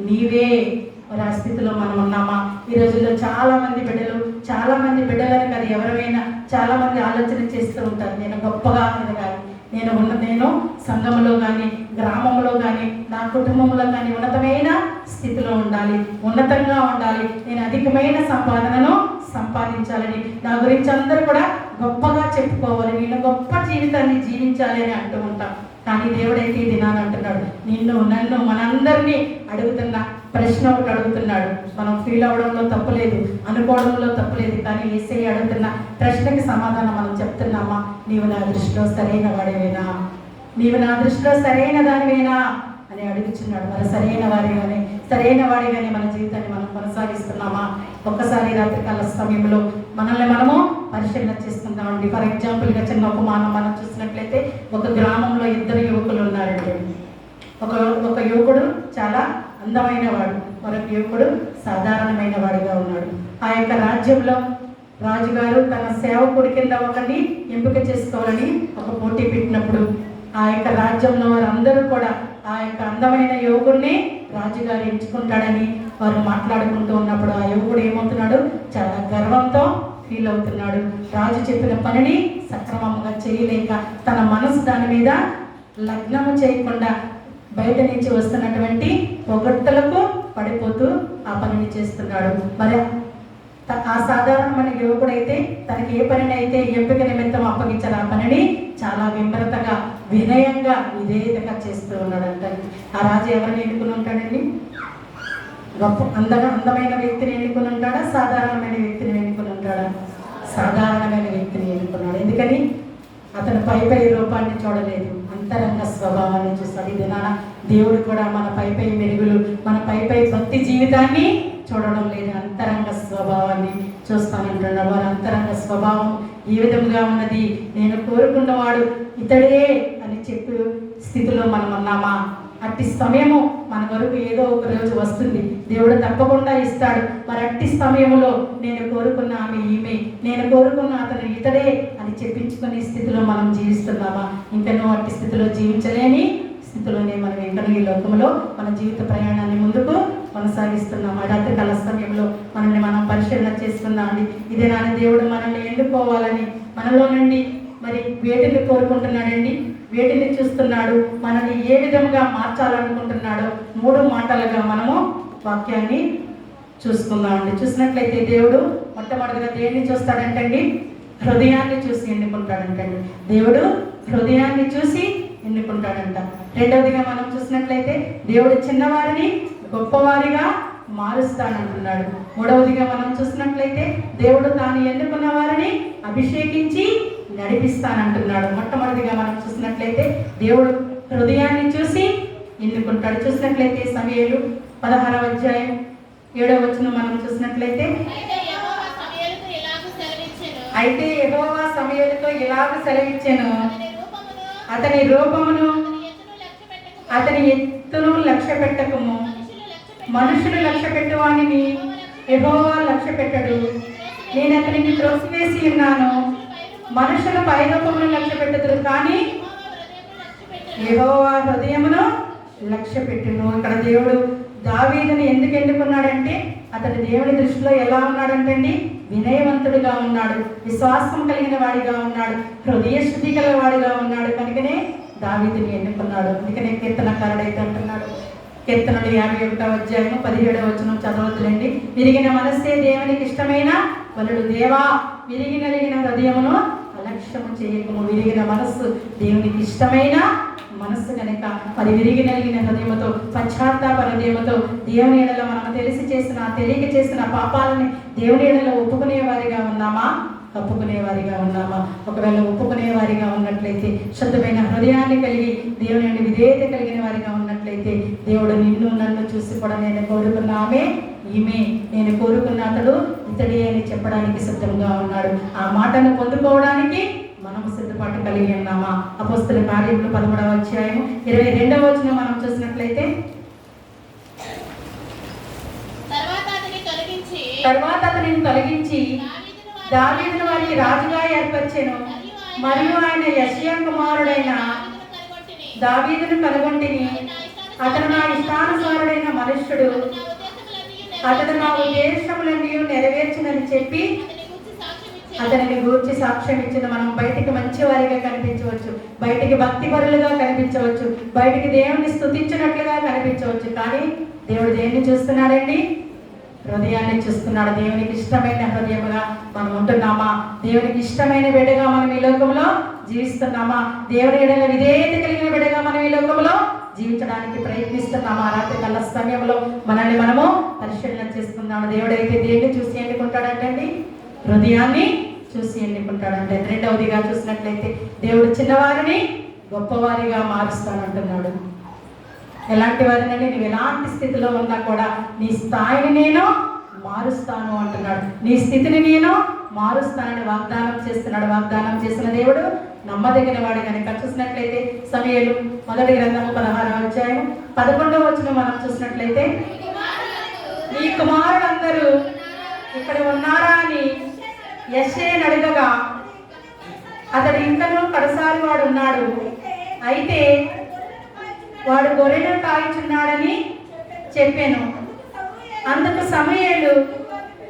నీవే. మరి ఆ స్థితిలో మనం ఉన్నామా? ఈ రోజుల్లో చాలా మంది బిడ్డలని కాదు, ఎవరైనా చాలా మంది ఆలోచన చేస్తూ ఉంటారు, నేను గొప్పగా ఎదగాలి, నేను సంఘంలో కానీ గ్రామంలో కానీ నా కుటుంబంలో కానీ ఉన్నతమైన స్థితిలో ఉండాలి, ఉన్నతంగా ఉండాలి, నేను అధికమైన సంపాదనను సంపాదించాలని, నా గురించి అందరూ కూడా గొప్పగా చెప్పుకోవాలి, నేను గొప్ప జీవితాన్ని జీవించాలి అని అంటూ ఉంటాం. కానీ దేవుడైతే ఈ దినాన్ని అంటున్నాడు, నిన్ను నన్ను మనందరినీ అడుగుతున్న ప్రశ్న ఒకటి అడుగుతున్నాడు. మనం ఫీల్ అవ్వడంలో తప్పులేదు, అనుకోవడంలో తప్పులేదు, కానీ యేసయ్య అడుగుతున్న ప్రశ్నకి సమాధానం మనం చెప్తున్నామా? నీవు నా దృష్టిలో సరైన వాడివేనా? నీవు నా దృష్టిలో సరైన దానివేనా అని అడుగుచున్నాడు. మరి సరైన వాడిగానే మన జీవితాన్ని మనం కొనసాగిస్తున్నామా? ఒక్కసారి రాత్రికాల సమయంలో మనల్ని మనము పరిశీలన చేసుకుందామండి. ఫర్ ఎగ్జాంపుల్గా చిన్న ఉపమానం మనం చూసినట్లయితే, ఒక గ్రామంలో 2 యువకులు ఉన్నారండి. ఒక యువకుడు చాలా అందమైన వాడు, మరొక యువకుడు సాధారణమైన వాడిగా ఉన్నాడు. ఆ యొక్క రాజ్యంలో రాజుగారు తన సేవకుడి కింద ఒకరిని ఎంపిక చేసుకోవాలని ఒక పోటీ పెట్టినప్పుడు, ఆ యొక్క రాజ్యంలో వారందరూ కూడా ఆ యొక్క అందమైన యువకుడిని రాజుగారు ఎంచుకుంటాడని వారు మాట్లాడుకుంటూ ఉన్నప్పుడు, ఆ యువకుడు ఏమవుతున్నాడు? చాలా గర్వంతో ఫీల్ అవుతున్నాడు. రాజు చెప్పిన పనిని సక్రమంగా చేయలేక, తన మనసు దాని మీద లగ్నము చేయకుండా బయట నుంచి వస్తున్నటువంటి పొగడ్తలకు పడిపోతూ ఆ పనిని చేస్తున్నాడు. మరి ఆ సాధారణమైన యువకుడైతే తనకి ఏ పనిని అయితే ఎంపిక నిమిత్తం అప్పగించారు, ఆ పనిని చాలా విమ్రతగా, వినయంగా, విధేయతగా చేస్తూ ఉన్నాడంట. ఆ రాజు ఎవరిని ఎన్నుకుని ఉంటాడండి? గొప్ప అందమైన వ్యక్తిని ఎన్నుకుని ఉంటాడా? సాధారణమైన వ్యక్తిని ఎన్నుకుని ఉంటాడా? సాధారణమైన వ్యక్తిని ఎన్నుకున్నాడు. ఎందుకని? అతను పై రూపాన్ని చూడలేదు, అంతరంగ స్వభావాన్ని చూస్తాడు. ఈ దినాన దేవుడు కూడా మన పై మెరుగులు, మన పై భక్తి జీవితాన్ని చూడడం లేదు, అంతరంగ స్వభావాన్ని చూస్తానంటున్నాడు. వారి అంతరంగ స్వభావం ఏ విధంగా ఉన్నది? నేను కోరుకున్నవాడు ఇతడే అని చెప్పి స్థితిలో మనం ఉన్నామా? అట్టి సమయము మన వరకు ఏదో ఒక రోజు వస్తుంది, దేవుడు తప్పకుండా ఇస్తాడు. మరి అట్టి సమయంలో నేను కోరుకున్న ఆమె ఈమె, నేను కోరుకున్న అతను ఇతడే అని చెప్పించుకునే స్థితిలో మనం జీవిస్తున్నామా? ఇంకనూ అట్టి స్థితిలో జీవించలేని స్థితిలోనే మనం ఇంకనూ ఈ లోకంలో మన జీవిత ప్రయాణాన్ని ముందుకు కొనసాగిస్తున్నాం. రాత్రికాల సమయంలో మనల్ని మనం పరిశీలన చేసుకుందామండి. ఇదే నాన్న దేవుడు మనల్ని ఎన్నుకోవాలని, మనలో నుండి మరి వేటిని కోరుకుంటున్నాడండి, వేటిని చూస్తున్నాడు, మనల్ని ఏ విధంగా మార్చాలనుకుంటున్నాడో 3 మాటలుగా మనము వాక్యాన్ని చూసుకుందామండి. చూసినట్లయితే దేవుడు మొట్టమొదటిగా దేన్ని చూస్తాడంటండి? హృదయాన్ని చూసి ఎన్నుకుంటాడంటండి. దేవుడు హృదయాన్ని చూసి ఎన్నుకుంటాడంట. రెండవదిగా మనం చూసినట్లయితే దేవుడు చిన్నవారిని గొప్పవారిగా మారుస్తానంటున్నాడు. మూడవదిగా మనం చూసినట్లయితే దేవుడు తాను ఎన్నుకున్న వారిని అభిషేకించి నడిపిస్తానంటున్నాడు. మొట్టమొదటిగా మనం చూసినట్లయితే దేవుడు హృదయాన్ని చూసి ఎన్నుకుంటాడు. చూసినట్లయితే సమూయేలు 16వ అధ్యాయం 7వ వచనం మనం చూసినట్లయితే, అయితే యెహోవా సమూయేలుతో ఇలాగ సెలవిచ్చెను, అతని రూపమును అతని ఎత్తును లక్ష్య పెట్టకము, మనుషులు లక్ష్య పెట్టువానిని యెహోవా లక్ష్య పెట్టడు. నేను అతనిని త్రోసివేసి ఉన్నాను, మనుషుల పైరూపమును లక్ష్య పెట్టుదురు, కానీ యెహోవా హృదయమును లక్ష్య పెట్టును. ఇక్కడ దేవుడు దావీదుని ఎందుకు ఎన్నుకున్నాడంటే, అతడు దేవుని దృష్టిలో ఎలా ఉన్నాడంటండి? వినయవంతుడిగా ఉన్నాడు, విశ్వాసం కలిగిన వాడిగా ఉన్నాడు, హృదయ శుద్ధి గల వాడిగా ఉన్నాడు. కనుకనే దావీదుని ఎన్నుకున్నాడు. అందుకనే కీర్తనకారుడైతే అంటున్నాడు, కీర్తనలు 51వ అధ్యాయం 17వ వచనం చదవద్దులండి. విరిగిన మనస్సే దేవునికి ఇష్టమైన వలుడు, దేవా విరిగి నలిగిన హృదయమును అలక్ష్యము చేయకము. విరిగిన మనస్సు దేవునికి ఇష్టమైన మనస్సు కనుక మరి విరిగి నలిగిన హృదయముతో, పశ్చాత్తాప హృదయముతో దేవుని ఎడల మనం తెలియక చేసిన పాపాలని దేవుని ఎడల ఒప్పుకునేవారిగా ఉన్నామా? ఒప్పుకునేవారిగా ఉన్నామా? ఒకవేళ ఒప్పుకునేవారిగా ఉన్నట్లయితే, శుద్ధమైన హృదయాన్ని కలిగి దేవుని నుండి విధేయత కలిగిన వారిగా ఉన్నట్లయితే, దేవుడు నిన్ను నన్ను చూసి కూడా నేను కోరుకున్న ఆమె ఈమె, నేను కోరుకున్న అతడు ఇతడే అని చెప్పడానికి సిద్ధంగా ఉన్నాడు. ఆ మాటను పొందుకోవడానికి మనము సిద్ధపాటు కలిగి ఉన్నామా? అపోస్తల కార్యములు 13వ అధ్యాయం 22వ వచనం మనం చూసినట్లయితే, తర్వాత అతనిని తొలగించి దావీదును వారికి రాజుగా ఏర్పరిచెను, మరియు ఆయన యెషయా కుమారుడైన దావీదును కనుగొంటిని, అతను నా ఇష్టానుసారుడైన మనుష్యుడు, అతడు నా ఉద్దేశములన్నీ నెరవేర్చునని చెప్పి అతనిని గూర్చి సాక్ష్యం ఇచ్చిన. మనం బయటికి మంచి వారిగా కనిపించవచ్చు, బయటికి భక్తి పరులుగా కనిపించవచ్చు, బయటికి దేవుని స్తుతించినట్లుగా కనిపించవచ్చు, కానీ దేవుడు దేన్ని చూస్తున్నాడండి? హృదయాన్ని చూస్తున్నాడు. దేవునికి ఇష్టమైన హృదయముగా మనం ఉంటున్నామా? దేవునికి ఇష్టమైన బిడ్డగా మనం ఈ లోకంలో జీవిస్తున్నామా? దేవుని ఎడల విధేయత కలిగిన బిడ్డగా మనం ఈ లోకంలో జీవించడానికి ప్రయత్నిస్తున్నామా? రాత్రి కళ్ళ సమయంలో మనల్ని మనము పరిశీలన చేసుకుందాము. దేవుడైతే దేన్ని చూసి ఎన్నుకుంటాడంటండి? హృదయాన్ని చూసి ఎన్నుకుంటాడంటే. రెండవదిగా చూసినట్లయితే దేవుడు చిన్నవారిని గొప్పవారిగా మారుస్తానంటున్నాడు. ఎలాంటి వారిని? నువ్వు ఎలాంటి స్థితిలో ఉన్నా కూడా నీ స్థాయిని నేను మారుస్తాను అంటున్నాడు. నీ స్థితిని నేను మారుస్తానని వాగ్దానం చేస్తున్నాడు. వాగ్దానం చేసిన దేవుడు నమ్మదగిన వాడు కనుక చూసినట్లయితే సమూయేలు మొదటి గ్రంథము 16వ అధ్యాయం 11వ వచనం మనం చూసినట్లయితే, ఈ కుమారులందరూ ఇక్కడ ఉన్నారా అని యెషయను అడగగా అతడు ఇంకనూ కడసారి వాడు ఉన్నాడు, అయితే వాడు గొర్రెలను కాయుచున్నాడని చెప్పాను. అందుకు సమూయేలు,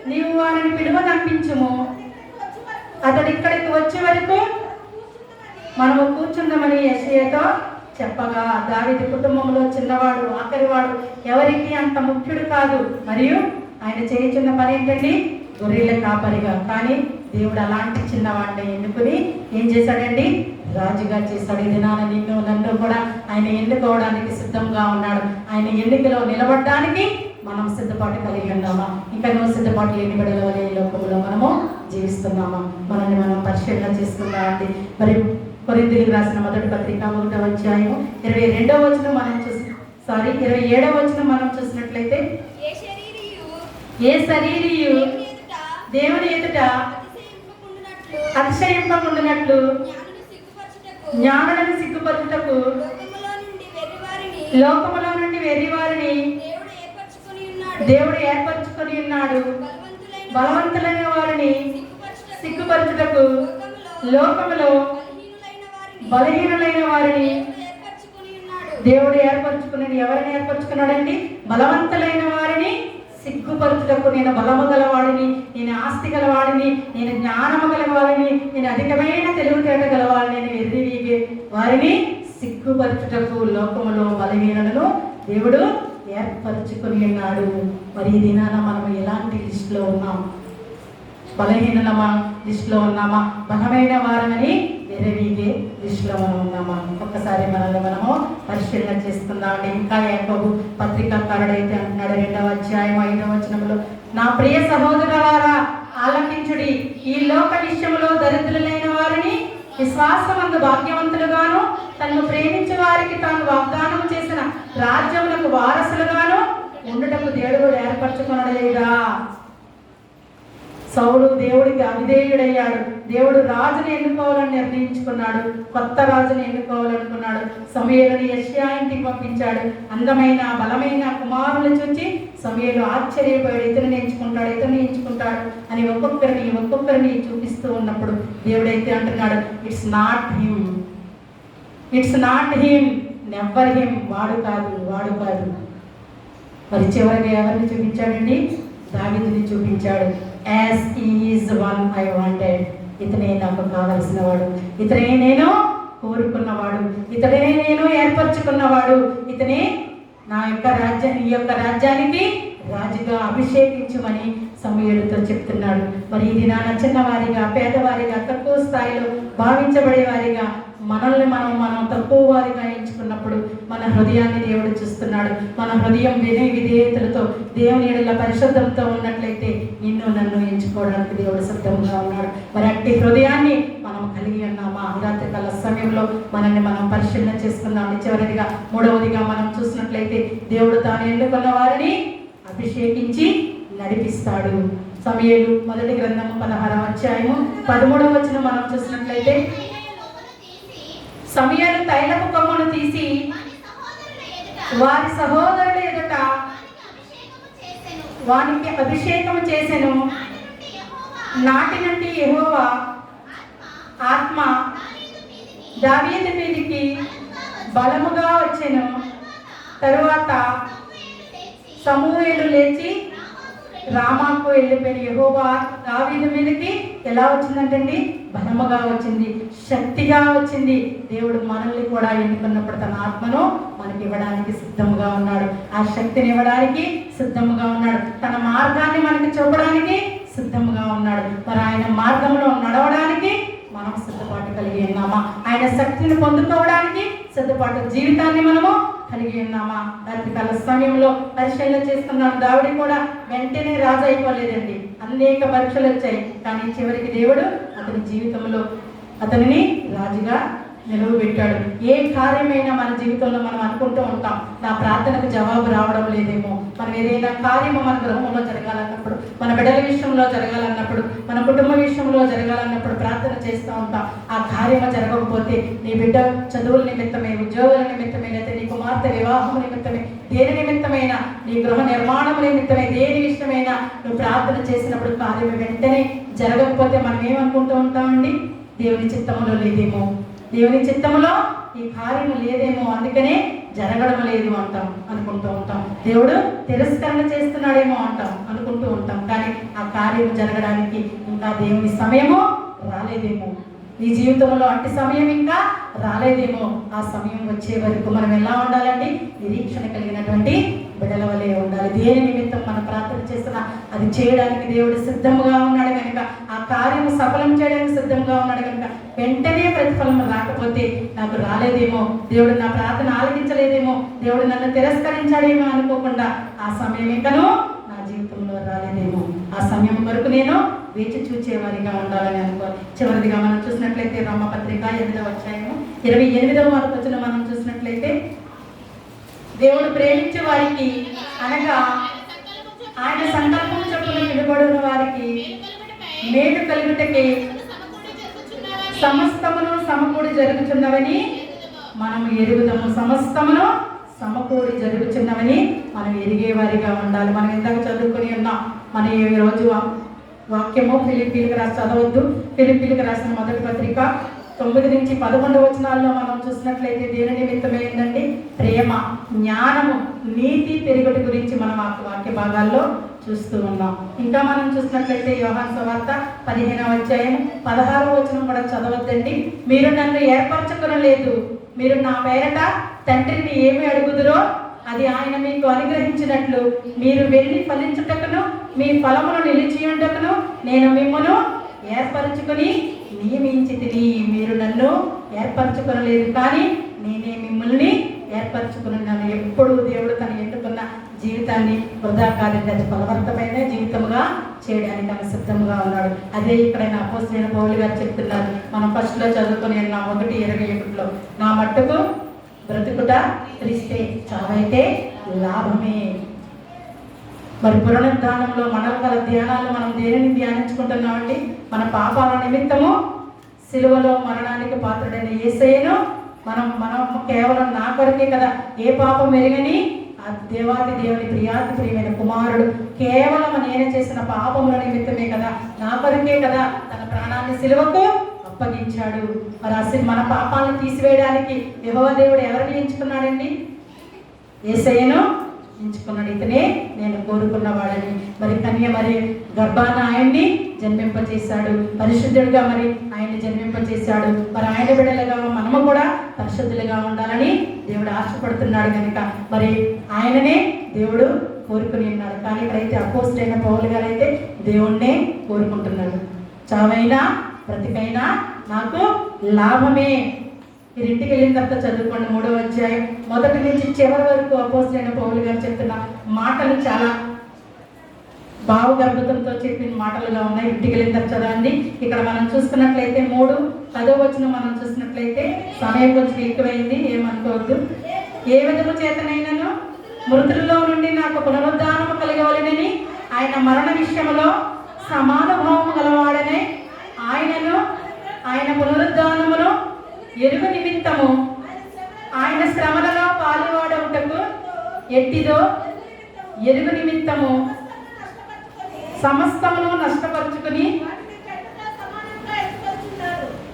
నీవు వారిని పిలువనంపించుము, అతడు ఇక్కడికి వచ్చే వరకు మనము కూర్చుందామని యెషయతో చెప్పగా, దావీదు కుటుంబంలో చిన్నవాడు, ఆఖరివాడు, ఎవరికి అంత ముఖ్యుడు కాదు. మరియు ఆయన చేయుచున్న పని ఏంటండి? గొర్రెల కాపరిగా. కానీ దేవుడు అలాంటి చిన్నవాడిని ఎన్నుకుని ఏం చేశాడండి? రాజుగా చేశాడు. ఈ దినాన నిన్ను నన్ను కూడా ఆయన ఎన్నుకోవడానికి సిద్ధంగా ఉన్నాడు. ఆయన ఎన్నికలో నిలబడడానికి మనం సిద్ధపాటు కలిగి ఉన్నామా? ఇంకా నువ్వు సిద్ధపాటు లేని బిడ్డల వలె ఈ లోకంలో మనము జీవిస్తున్నామా? మనల్ని మనం పరిశీలన చేసుకుందాం అండి. మరి కొరింథీయులకు రాసిన మొదటి పత్రిక 1వ అధ్యాయం 22వ వచనం మనం 27వ వచనం మనం చూసినట్లయితే, ఏ శరీరియు దేవుని ఎదుట అతిశయింపకుండునట్లు జ్ఞానులను సిగ్గుపరచుటకు లోకములో నుండి వెర్రివారిని దేవుడు ఏర్పరచుకొని ఉన్నాడు. బలవంతులైన వారిని సిగ్గుపరచుటకు లోకములో బలహీనులైన వారిని దేవుడు ఏర్పరచుకుని. ఎవరిని ఏర్పరచుకున్నాడండి? బలవంతులైన వారిని సిగ్గుపరచుటకు. నేను బలము గలవాడిని, నేను ఆస్తి గలవాడిని, నేను జ్ఞానము గలవాడిని, నేను అధికమైన తెలివితేట గలవాడిని, నేను ఎదిరిగే వారిని సిగ్గుపరచుటకు లోకములో బలహీనులను దేవుడు ఏర్పరచుకుని ఉన్నాడు. మరి ఈ దినాన మనం ఎలాంటి లిస్టులో ఉన్నాం? బలహీనుల లిస్టులో ఉన్నామా? బలమైన వారమని ఎరవీగే లిస్టులో మనం ఉన్నామా? ఒక్కసారి మనల్ని మనము పరిశీలన చేసుకుందామండి. ఇంకా యాకోబు పత్రికాకారుడైతే అంటున్నాడు 2వ అధ్యాయం 5వ వచనంలో, నా ప్రియ సహోదరులారా ఆలకించుడి, ఈ లోక విషయంలో దరిద్రులైన వారిని విశ్వాసమందు భాగ్యవంతులుగాను, తనను ప్రేమించే వారికి తాను వాగ్దానం చేసిన రాజ్యములకు వారసులుగాను ఉండుటకు దేవుడు ఏర్పరచుకొనలేదా? సౌలు దేవుడికి అవిధేయుడయ్యాడు. దేవుడు రాజుని ఎన్నుకోవాలని నిర్ణయించుకున్నాడు. కొత్త రాజుని ఎన్నుకోవాలనుకున్నాడు. సమూయేలుని యెషయా ఇంటికి పంపించాడు. అందమైన బలమైన కుమారులు చూచి సమూయేలు ఆశ్చర్యపోయాడు. ఇతను ఎంచుకుంటాడు అని ఒక్కొక్కరిని చూపిస్తూ ఉన్నప్పుడు దేవుడైతే అంటున్నాడు, it's not him, never him. వాడు కాదు. మరి చివరిగా ఎవరిని చూపించాడండి? దావీదుని చూపించాడు. As he is one I wanted. ఇతనే నాకు కావలసిన వాడు, ఇతనే నేను కోరుకున్నవాడు, ఇతనే నేను ఏర్పరచుకున్నవాడు, ఇతనే ఈ యొక్క రాజ్యానికి రాజుగా అభిషేకించుమని సమూయేలుతో చెప్తున్నాడు. మరి ఈ దినాన చిన్నవారిగా, పేదవారిగా, తక్కువ స్థాయిలో భావించబడే వారిగా మనల్ని మనం తక్కువ వారిగా ఎంచుకున్నప్పుడు మన హృదయాన్ని దేవుడు చూస్తున్నాడు. మన హృదయం విధేయతలతో దేవుని ఎడల పరిశుద్ధంతో ఉన్నట్లయితే నిన్ను నన్ను ఎంచుకోవడానికి దేవుడు సిద్ధంగా ఉన్నాడు. మరి అట్టి హృదయాన్ని మనం కలిగి ఉన్నామా? రాత్రి కాల సమయంలో మనల్ని మనం పరిశీలన చేసుకుందాం. చివరిదిగా 3వదిగా మనం చూసినట్లయితే దేవుడు తాను ఎన్నుకున్న వారిని అభిషేకించి నడిపిస్తాడు. సమూయేలు మొదటి గ్రంథము 16వ అధ్యాయము 13వ వచనం మనం చూసినట్లయితే, సమూయేలు తైలపు కొమ్మును తీసి వారి సహోదరుల ఎదుట వానికి అభిషేకము చేసెను. నాటి నుండి యెహోవా ఆత్మ దావీదు మీదికి బలముగా వచ్చెను. తరువాత సమూయేలు లేచి రామాకు వెళ్ళిపోయిన యెహోవా దావీదు మీదకి ఎలా వచ్చిందంటండి? బలముగా వచ్చింది, శక్తిగా వచ్చింది. దేవుడు మనల్ని కూడా ఎన్నుకున్నప్పుడు తన ఆత్మను మనకి ఇవ్వడానికి సిద్ధంగా ఉన్నాడు. ఆ శక్తిని ఇవ్వడానికి సిద్ధంగా ఉన్నాడు. తన మార్గాన్ని మనకి చూపడానికి సిద్ధంగా ఉన్నాడు. మరి ఆయన మార్గంలో నడవడానికి మనం సిద్ధపాటు కలిగి ఉన్నామా? ఆయన శక్తిని పొందుకోవడానికి సిద్ధపాటు జీవితాన్ని మనము కలిగి ఉన్నామా? రాత్రికాల సమయంలో పరిశీలన చేస్తున్నాడు. దావిడి కూడా వెంటనే రాజు అయిపోలేదండి. అనేక పరీక్షలు వచ్చాయి, కానీ చివరికి దేవుడు అతని జీవితంలో అతనిని రాజుగా నిలవబెట్టాడు. ఏ కార్యమైనా మన జీవితంలో మనం అనుకుంటూ ఉంటాం, నా ప్రార్థనకు జవాబు రావడం లేదేమో. మనం ఏదైనా కార్యము మన గృహంలో జరగాలన్నప్పుడు, మన బిడ్డల విషయంలో జరగాలన్నప్పుడు, మన కుటుంబ విషయంలో జరగాలన్నప్పుడు ప్రార్థన చేస్తూ ఉంటాం. ఆ కార్యము జరగకపోతే నీ బిడ్డ చదువుల నిమిత్తమే, ఉద్యోగాల నిమిత్తమే, లేదా నీ కుమార్తె వివాహం నిమిత్తమే, దేని నిమిత్తమైనా, నీ గృహ నిర్మాణం నిమిత్తమే, దేని విషయమైనా నువ్వు ప్రార్థన చేసినప్పుడు కార్యం వెంటనే జరగకపోతే మనం ఏమనుకుంటూ ఉంటామండి? దేవుని చిత్తములో లేదేమో, దేవుని చిత్తములో ఈ కార్యము లేదేమో, అందుకనే జరగడం లేదు అంటాం, అనుకుంటూ ఉంటాం. దేవుడు తిరస్కరణ చేస్తున్నాడేమో అంటాం, అనుకుంటూ ఉంటాం. కానీ ఆ కార్యం జరగడానికి ఇంకా దేవుని సమయము రాలేదేమో, నీ జీవితంలో అట్టి సమయం ఇంకా రాలేదేమో. ఆ సమయం వచ్చే వరకు మనం ఎలా ఉండాలండి? నిరీక్షణ కలిగినటువంటి బిడ్డల వలె ఉండాలి. దేని నిమిత్తం మనం ప్రార్థన చేస్తున్నా అది చేయడానికి దేవుడు సిద్ధంగా ఉన్నాడు కనుక, ఆ కార్యము సఫలం చేయడానికి సిద్ధంగా ఉన్నాడు కనుక, వెంటనే ప్రతిఫలం రాకపోతే నాకు రాలేదేమో, దేవుడు నా ప్రార్థన ఆలకించలేదేమో, దేవుడు నన్ను తిరస్కరించాడేమో అనుకోకుండా ఆ సమయం ఇంకనూ నా జీవితంలో రాలేదేమో, ఆ సమయం వరకు నేను వేచి చూచేవారిగా ఉండాలని అనుకోవాలి. చివరిదిగా మనం చూసినట్లయితే రోమపత్రిక 8వ అధ్యాయము 28వ వచనం మనం చూసినట్లయితే, దేవుడు ప్రేమించే వారికి అనగా ఆయన సంకల్పం చొప్పున నిలబడిన వారికి మేలు కలుగుటకి సమస్తమును సమకూడి జరుగుతున్నవని మనం ఎరుగుదాము. సమస్తమును సమకూడి జరుగుతున్నవని మనం ఎరిగేవారిగా ఉండాలి. మనం ఇందాక చదువుకొని ఉన్నాం. మన ఈ రోజు వాక్యము ఫిలిప్పీలకు రాసి చదవద్దు. ఫిలిప్పీలకు రాసిన మొదటి పత్రిక 9 నుంచి 11 వచనాల్లో మనం చూసినట్లయితే దేని నిమిత్తమే ఏంటండి? ప్రేమ, జ్ఞానము, నీతి పెరుగుట గురించి మనం ఆ వాక్య భాగాల్లో చూస్తూ ఉన్నాం. ఇంకా మనం చూసినట్లయితే యోహాను సువార్త 15వ అధ్యాయం 16వ వచనం కూడా చదవద్దండి. మీరు నన్ను ఏర్పరచుకొనలేదు, మీరు నా పేరట తండ్రిని ఏమి అడుగుదురో అది ఆయన మీకు అనుగ్రహించినట్లు మీరు వెళ్ళి ఫలించుటకును మీ ఫలమును నిలిచియుటకును నేను మిమ్మును ఏర్పరచుకొని నియమించితిని. మీరు నన్ను ఏర్పరచుకొనలేదు, కానీ నేనే మిమ్మల్ని ఏర్పరచుకున్నాను. ఎప్పుడు దేవుడు తను ఎన్నుకున్న జీవితాన్ని వృధా కాదండి, అది ఫలవంతమైన జీవితముగా చేయడానికి ఆయన సిద్ధంగా ఉన్నాడు. అదే ఇక్కడ అపోస్తలుడైన పౌలు గారు చెప్తున్నారు. మనం ఫస్ట్లో చదువుకొని ఉన్నాం 1:21లో, నా మట్టుకు బ్రతుకుట క్రీస్తే, చావైతే లాభమే. మరి పునరుద్ధానంలో మనకు గల ధ్యానాలు మనం దేనిని ధ్యానించుకుంటున్నామండి? మన పాపాల నిమిత్తము సిలువలో మరణానికి పాత్రుడైన యేసయ్యను మనం కేవలం నా కొరకే కదా, ఏ పాపం ఎరుగని ఆ దేవాతి దేవుని ప్రియాతి ప్రియమైన కుమారుడు కేవలం నేను చేసిన పాపముల నిమిత్తమే కదా, నా కొరకే కదా తన ప్రాణాన్ని సిలువకు అప్పగించాడు. మరి అసలు మన పాపాలను తీసివేయడానికి యెహోవా దేవుడు ఎవరిని ఎంచుకున్నాడండి? యేసయ్యను ఎంచుకున్నాడు. ఇతనే నేను కోరుకున్నవాడని. మరి కన్య మరి గర్భాన ఆయన్ని జన్మింపచేశాడు, పరిశుద్ధుడిగా మరి ఆయన్ని జన్మింపచేశాడు. మరి ఆయన బిడ్డలుగా మనము కూడా పరిశుద్ధులుగా ఉండాలని దేవుడు ఆశపడుతున్నాడు కనుక మరి ఆయననే దేవుడు కోరుకుని ఉన్నాడు. కానీ ఇక్కడైతే అపోస్తలుడైన పౌలు గారు అయితే దేవుణ్ణే కోరుకుంటున్నాడు. చావైనా బ్రతికైనా నాకు లాభమే. మీరు ఇంటికి వెళ్ళిన తర్వాత చదువుకోండి 3వ అధ్యాయం 1 నుంచి చివరి వరకు అపోస్తలుడైన పౌలు గారు చెప్తున్న మాటలు చాలా భావగర్భతంతో చెప్పిన మాటలుగా ఉన్నాయి. ఇంటికి వెళ్ళిన తర్వాత చదవండి. ఇక్కడ మనం చూసుకున్నట్లయితే 3:10 వచనం మనం చూసినట్లయితే, సమయం కొంచెం ఎక్కువైంది, ఏమనుకోవద్దు. ఏ విధము చేతనైనను మృతులలో నుండి నాకు పునరుద్ధానము కలగవలెనని ఆయన మరణ విషయంలో సమానుభావము గలవాడనే ఆయనను ఆయన పునరుద్ధానమును ఎరుగు నిమిత్తము ఆయన శ్రమలలో పాలువాడవుటకు ఎట్టిదో ఎరుగు నిమిత్తము సమస్తమును నష్టపరుచుకుని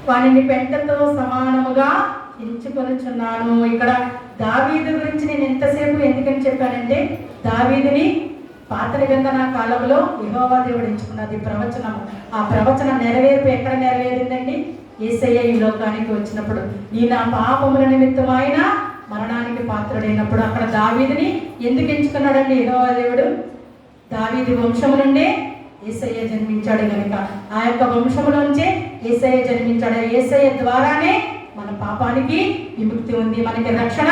వానిని పెంటతో సమానముగా ఎంచుకొనుచున్నాను. ఇక్కడ దావీదు గురించి నేను ఎంతసేపు ఎందుకని చెప్పానంటే, దావీదుని పాత నిబంధన కాలంలో యెహోవా దేవుడు ఎంచుకున్నది ప్రవచనం. ఆ ప్రవచనం నెరవేర్పు ఎక్కడ నెరవేరిందండి? యేసయ్య ఈ లోకానికి వచ్చినప్పుడు, నీ నా పాపముల నిమిత్తం ఆయన మరణానికి పాత్రుడైనప్పుడు అక్కడ దావీదుని ఎందుకు ఎంచుకున్నాడండి యెహోవా దేవుడు? దావీదు వంశము నుండే యేసయ్య జన్మించాడు కనుక ఆ యొక్క వంశములోంచే యేసయ్య జన్మించాడు. యేసయ్య ద్వారానే మన పాపానికి విముక్తి ఉంది. మనకి రక్షణ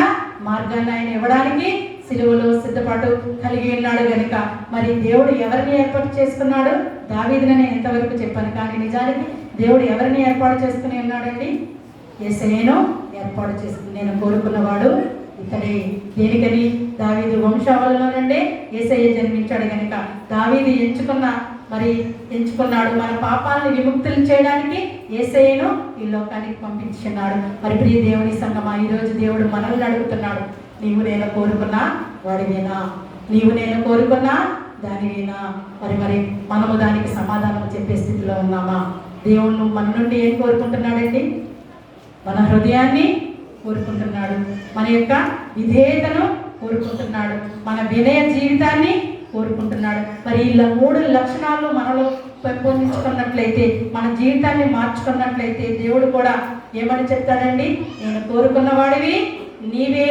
మార్గాన్ని ఆయన ఇవ్వడానికి సిలువలో సిద్ధపాటు కలిగి ఉన్నాడు కనుక మరి దేవుడు ఎవరిని ఏర్పాటు చేసుకున్నాడు? దావీదునని ఎంతవరకు చెప్పాను, కానీ నిజానికి దేవుడు ఎవరిని ఏర్పాటు చేసుకుని ఉన్నాడండి? యేసయ్యను ఏర్పాటు చేసుకుని, నేను కోరుకున్నవాడు ఇతడే. దేనికని? దావీదు వంశావళిలో నుండే యేసయ్య జన్మించాడు కనుక దావీదు ఎంచుకున్నాడు మన పాపాలని విముక్తులు చేయడానికి యేసయ్యను ఈ లోకానికి పంపించున్నాడు. మరి ప్రియ దేవుని సంగమా, ఈరోజు దేవుడు మనల్ని అడుగుతున్నాడు, నీవు నేను కోరుకున్నా వాడివేనా? నీవు నేను కోరుకున్నా దానివేనా? మరి మనము దానికి సమాధానం చెప్పే స్థితిలో ఉన్నామా? దేవుడు మన నుండి ఏం కోరుకుంటున్నాడండి? మన హృదయాన్ని కోరుకుంటున్నాడు, మన యొక్క విధేయతను కోరుకుంటున్నాడు, మన వినయ జీవితాన్ని కోరుకుంటున్నాడు. మరి ఇలా 3 లక్షణాలు మనలో పెంపొందించుకున్నట్లయితే, మన జీవితాన్ని మార్చుకున్నట్లయితే దేవుడు కూడా ఏమని చెప్తాడండి? నేను కోరుకున్న వాడివి నీవే,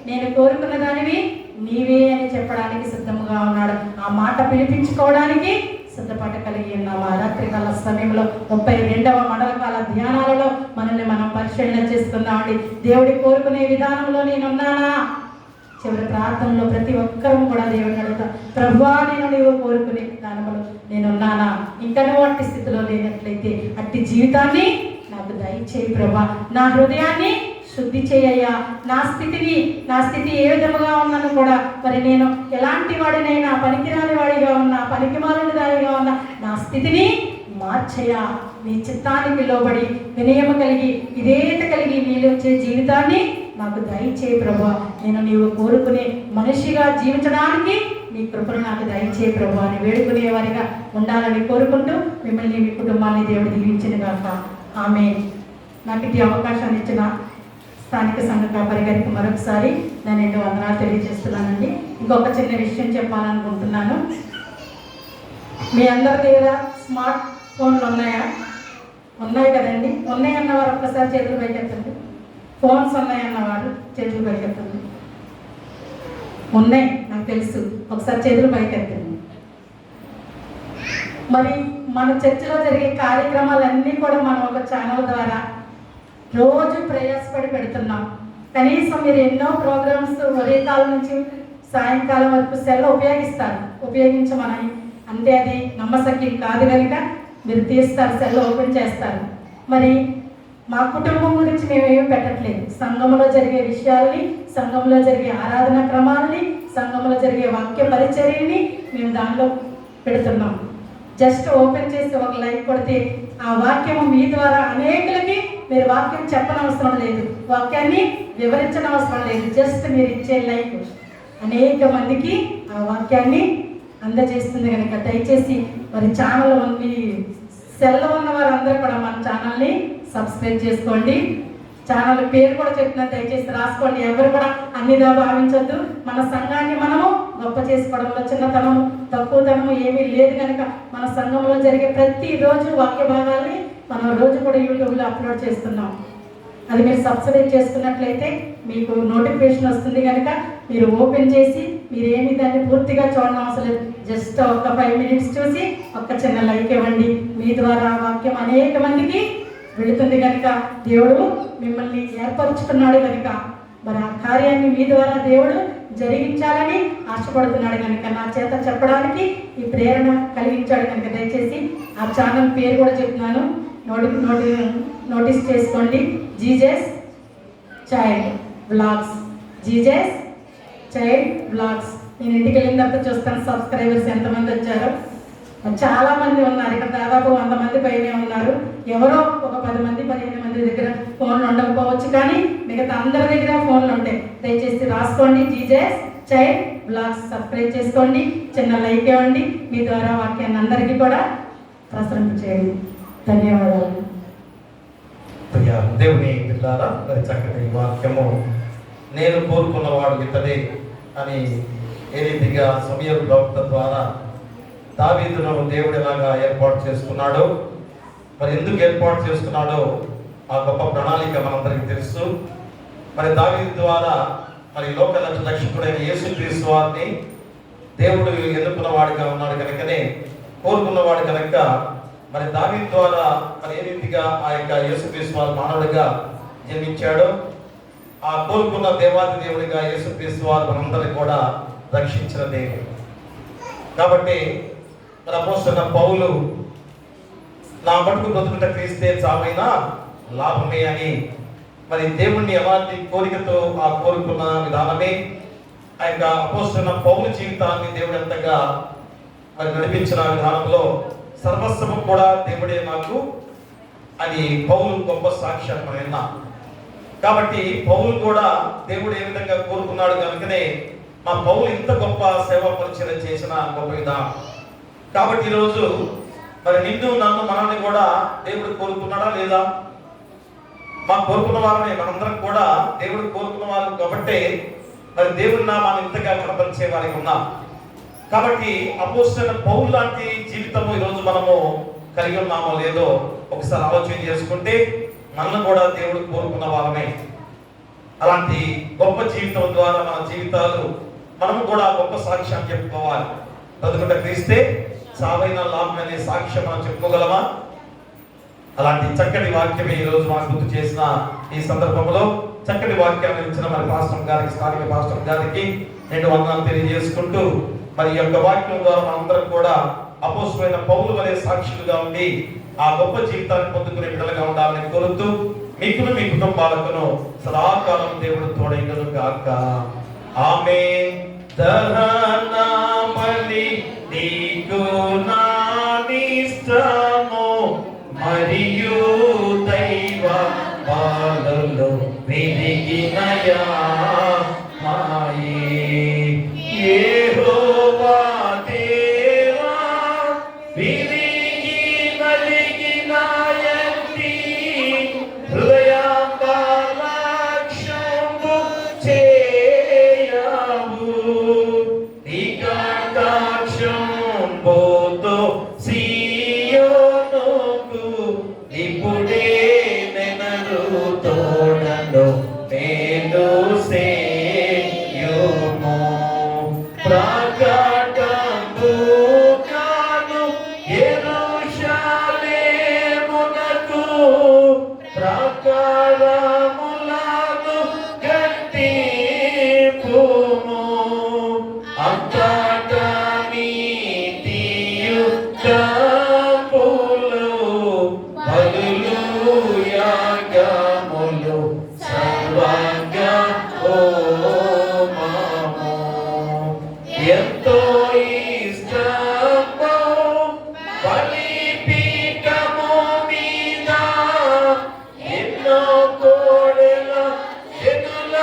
నేను కోరుకున్న దానివి నీవే అని చెప్పడానికి సిద్ధంగా ఉన్నాడు. ఆ మాట పిలిపించుకోవడానికి సిద్ధపాటు కలిగి ఉన్నామా? రాత్రికాల సమయంలో 32వ మండల కాల ధ్యానాలలో మనల్ని మనం పరిశీలన చేసుకున్నామండి. దేవుడి కోరుకునే విధానంలో నేనున్నానా? చివరి ప్రార్థనలో ప్రతి ఒక్కరూ కూడా దేవుడిని అడుగుతా, ప్రభువా నేను నీవు కోరుకునే విధానంలో నేనున్నానా? ఇంకా నువ్వు అట్టి స్థితిలో లేనట్లయితే అట్టి జీవితాన్ని నాకు దయచేయి ప్రభా. నా హృదయాన్ని శుద్ధి చేయయ్యా. నా స్థితి ఏ విధముగా ఉన్నాను కూడా, మరి నేను ఎలాంటి వాడినైనా, పనికిరాని వాడిగా ఉన్నా, పనికిమాలిన దానిగా ఉన్నా, నా స్థితిని మార్చయ్యా. నీ చిత్తానికి లోబడి వినయము కలిగి విధేయత కలిగి నీలో వచ్చే జీవితాన్ని నాకు దయచేయి ప్రభా. నేను నీవు కోరుకునే మనిషిగా జీవించడానికి నీ కృపను నాకు దయచేయి ప్రభా అని వేడుకునే వారిగా ఉండాలని కోరుకుంటూ మిమ్మల్ని, మీ కుటుంబాన్ని దేవుడు దీవించిన గాక. ఆమేన్. నాకు ఇది అవకాశాన్ని ఇచ్చిన స్థానిక సంఘ కాపరి గారికి మరొకసారి నేను ఎన్నో వందనాలు తెలియజేస్తున్నానండి. ఇంకొక చిన్న విషయం చెప్పాలనుకుంటున్నాను. మీ అందరి దగ్గర స్మార్ట్ ఫోన్లు ఉన్నాయా? ఉన్నాయి కదండి. ఉన్నాయన్నవారు ఒక్కసారి చేతులు పైకెత్తండి. ఫోన్స్ ఉన్నాయన్నవారు చేతులు పైకెత్తండి. ఉన్నాయి, నాకు తెలుసు. ఒకసారి చేతులు పైకెత్తండి. మరి మన చర్చిలో జరిగే కార్యక్రమాలన్నీ కూడా మనం ఒక ఛానల్ ద్వారా రోజు ప్రయాసపడి పెడుతున్నాం. కనీసం మీరు ఎన్నో ప్రోగ్రామ్స్ ఉదయకాలం నుంచి సాయంకాలం వరకు సెల్ ఉపయోగించమని అంటే అది నమ్మశక్యం కాదు కనుక మీరు తీస్తారు, సెల్ ఓపెన్ చేస్తారు. మరి మా కుటుంబం గురించి మేమేమి పెట్టట్లేదు. సంఘంలో జరిగే విషయాల్ని, సంఘంలో జరిగే ఆరాధన క్రమాలని, సంఘంలో జరిగే వాక్య పరిచర్యని మేము దానిలో పెడుతున్నాం. జస్ట్ ఓపెన్ చేసి ఒక లైక్ కొడితే ఆ వాక్యము మీ ద్వారా అనేకులకి మీరు వాక్యం చెప్పనవసరం లేదు, వాక్యాన్ని వివరించనవసరం లేదు. జస్ట్ మీరు ఇచ్చే లైక్ అనేక మందికి ఆ వాక్యాన్ని అందజేస్తుంది కనుక దయచేసి మరి ఛానల్ మీ సెల్లో ఉన్న వారందరూ కూడా మన ఛానల్ని సబ్స్క్రైబ్ చేసుకోండి. ఛానల్ పేరు కూడా చెప్తున్నా, దయచేసి రాసుకోండి. ఎవరు కూడా అన్నిదా భావించొద్దు. మన సంఘాన్ని మనము గొప్ప చేసుకోవడంలో చిన్నతనము తక్కువతనము ఏమీ లేదు కనుక మన సంఘంలో జరిగే ప్రతిరోజు వాక్య భాగాల్ని మనం రోజు కూడా యూట్యూబ్లో అప్లోడ్ చేస్తున్నాం. అది మీరు సబ్స్క్రైబ్ చేసుకున్నట్లయితే మీకు నోటిఫికేషన్ వస్తుంది కనుక మీరు ఓపెన్ చేసి మీరేమి దాన్ని పూర్తిగా చూడడం అవసరం లేదు. జస్ట్ ఒక 5 minutes చూసి ఒక్క చిన్న లైక్ ఇవ్వండి. మీ ద్వారా వాక్యం అనేక మందికి వెళుతుంది కనుక దేవుడు మిమ్మల్ని ఏర్పరచుకున్నాడు కనుక మరి ఆ కార్యాన్ని మీ ద్వారా దేవుడు జరిగించాలని ఆశపడుతున్నాడు కనుక నా చేత చెప్పడానికి ఈ ప్రేరణ కలిగించాడు కనుక దయచేసి ఆ ఛానల్ పేరు కూడా చెప్తున్నాను, నోటీస్ చేసుకోండి. Jesus child vlogs. Jesus child vlogs. నేను ఇంటికి వెళ్ళిన తర్వాత చూస్తాను సబ్స్క్రైబర్స్ ఎంతమంది వచ్చారో. చాలా మంది ఉన్నారు ఇక్కడ, దాదాపు 100 మంది పైనే ఉన్నారు. ఎవరో ఒక 10 మంది 15 మంది దగ్గర ఫోన్లు ఉండకపోవచ్చు, కానీ మిగతా అందరి దగ్గర ఫోన్లు ఉంటాయి. దయచేసి రాసుకోండి, జీజస్ చైల్డ్ వ్లాగ్స్. సబ్స్క్రైబ్ చేసుకోండి, చిన్న లైక్ ఇవ్వండి. మీ ద్వారా వాక్యాన్ని అందరికీ కూడా ప్రసరింపచేయండి. ధన్యవాదాలు. దేవుని బిడ్డలారా, మరి చక్కటి వాక్యము నేను కోరుకున్నవాడు ఇతడే అని ఏ రీతిగా సమూయేలు ప్రవక్త ద్వారా దావీదును దేవుడు ఎలాగా ఏర్పాటు చేసుకున్నాడో, మరి ఎందుకు ఏర్పాటు చేసుకున్నాడో ఆ గొప్ప ప్రణాళిక మనందరికీ తెలుసు. మరి దావీదు ద్వారా మరి లోక రక్షకుడైన యేసుక్రీస్తు వారిని దేవుడు ఎన్నుకున్న వాడిగా ఉన్నాడు కనుకనే, కోరుకున్నవాడు కనుక మరి దావీదు ద్వారా మరి ఏ రీతిగా ఆ యొక్క యేసుక్రీస్తు వారు మానవుడిగా జన్మించాడో, ఆ కోరుకున్న దేవాది దేవుడిగా యేసుక్రీస్తు వారు మనందరినీ కూడా రక్షించిన దేవుడు. కాబట్టి మన అపోస్తలుడైన పౌలు నా మటుకు బ్రతుకుట క్రీస్తే చావైనా లాభమే అని మరి దేవుణ్ణి ఎలాంటి కోరికతో ఆ కోరుకున్న విధానమే ఆ యొక్క అపోస్తలుడైన పౌలు జీవితాన్ని దేవుడు ఎంతగా మరి నడిపించిన విధానంలో సర్వస్వము కూడా దేవుడే నాకు అని పౌలు గొప్ప సాక్ష్యాన్ని మనం విన్నాం. కాబట్టి పౌలు కూడా దేవుడు ఏ విధంగా కోరుకున్నాడు కనుకనే మా పౌలు ఇంత గొప్ప సేవా పరిచయం చేసిన గొప్ప విధానం. కాబట్టి ఈరోజు మరి నిన్ను నన్ను మనల్ని కూడా దేవుడు కోరుకున్నాడా లేదా? మా కోరుకున్న వారిని మనందరం కూడా దేవుడు కోరుకున్న వారు కాబట్టి మరి దేవుడి నామాన్ని ఇంతగా కనపరిచే వారికి ఉన్నాం. కాబట్టి అపోస్తలుడైన పౌలు లాంటి జీవితము ఈరోజు మనము కలిగి ఉన్నామో లేదో ఒకసారి ఆలోచన చేసుకుంటే మనల్ని కూడా దేవుడు కోరుకున్న వారమే. అలాంటి గొప్ప జీవితం ద్వారా మన జీవితాలు మనము కూడా గొప్ప సాక్ష్యం చెప్పుకోవాలి. బ్రతుకుట క్రీస్తే చావైన లాభం అనే సాక్ష్యం మనం చెప్పుకోగలమా? అలాంటి చక్కటి వాక్యమే ఈరోజు మనకు గుర్తు చేసిన ఈ సందర్భంలో చక్కటి వాక్యాన్ని ఇచ్చిన మరి పాస్టర్ గారికి, స్థానిక పాస్టర్ గారికి నేను వందనాలు తెలియజేసుకుంటూ మరి ఈ యొక్క వాక్యం ద్వారా మనందరం కూడా అపోస్తలుడైన పౌలు వలె సాక్షులుగా ఉండి ఆ గొప్ప జీవితాన్ని పొందుకునే బిడ్డలుగా ఉండాలని కోరుతూ మీకును మీ కుటుంబాలకును సదాకాలం దేవుడు తోడైనను గాక. ఆమేన్. దహనబలి నీకు నానిష్టము మరియు దైవ పాలలో విరిగినయా మాయే యెహోవా దేవా విరిగి నలిగినాయంటి హృదయాంబలక్షంబు చేయవు నికటాక్షంబుతో సియోనుకు ఇప్పుడే నెనరు తోడను నేను సేయుము ప్రకటంబు కాను యెరూషలేమునకు ప్రకారములను గట్టింపుము అంతటా నీతియు తప్పులు బలులు యాగములు సర్వంగా హోమము ఎంతో ఇష్టము బలిపీఠము మీద ఎన్నో కోడెల జనుల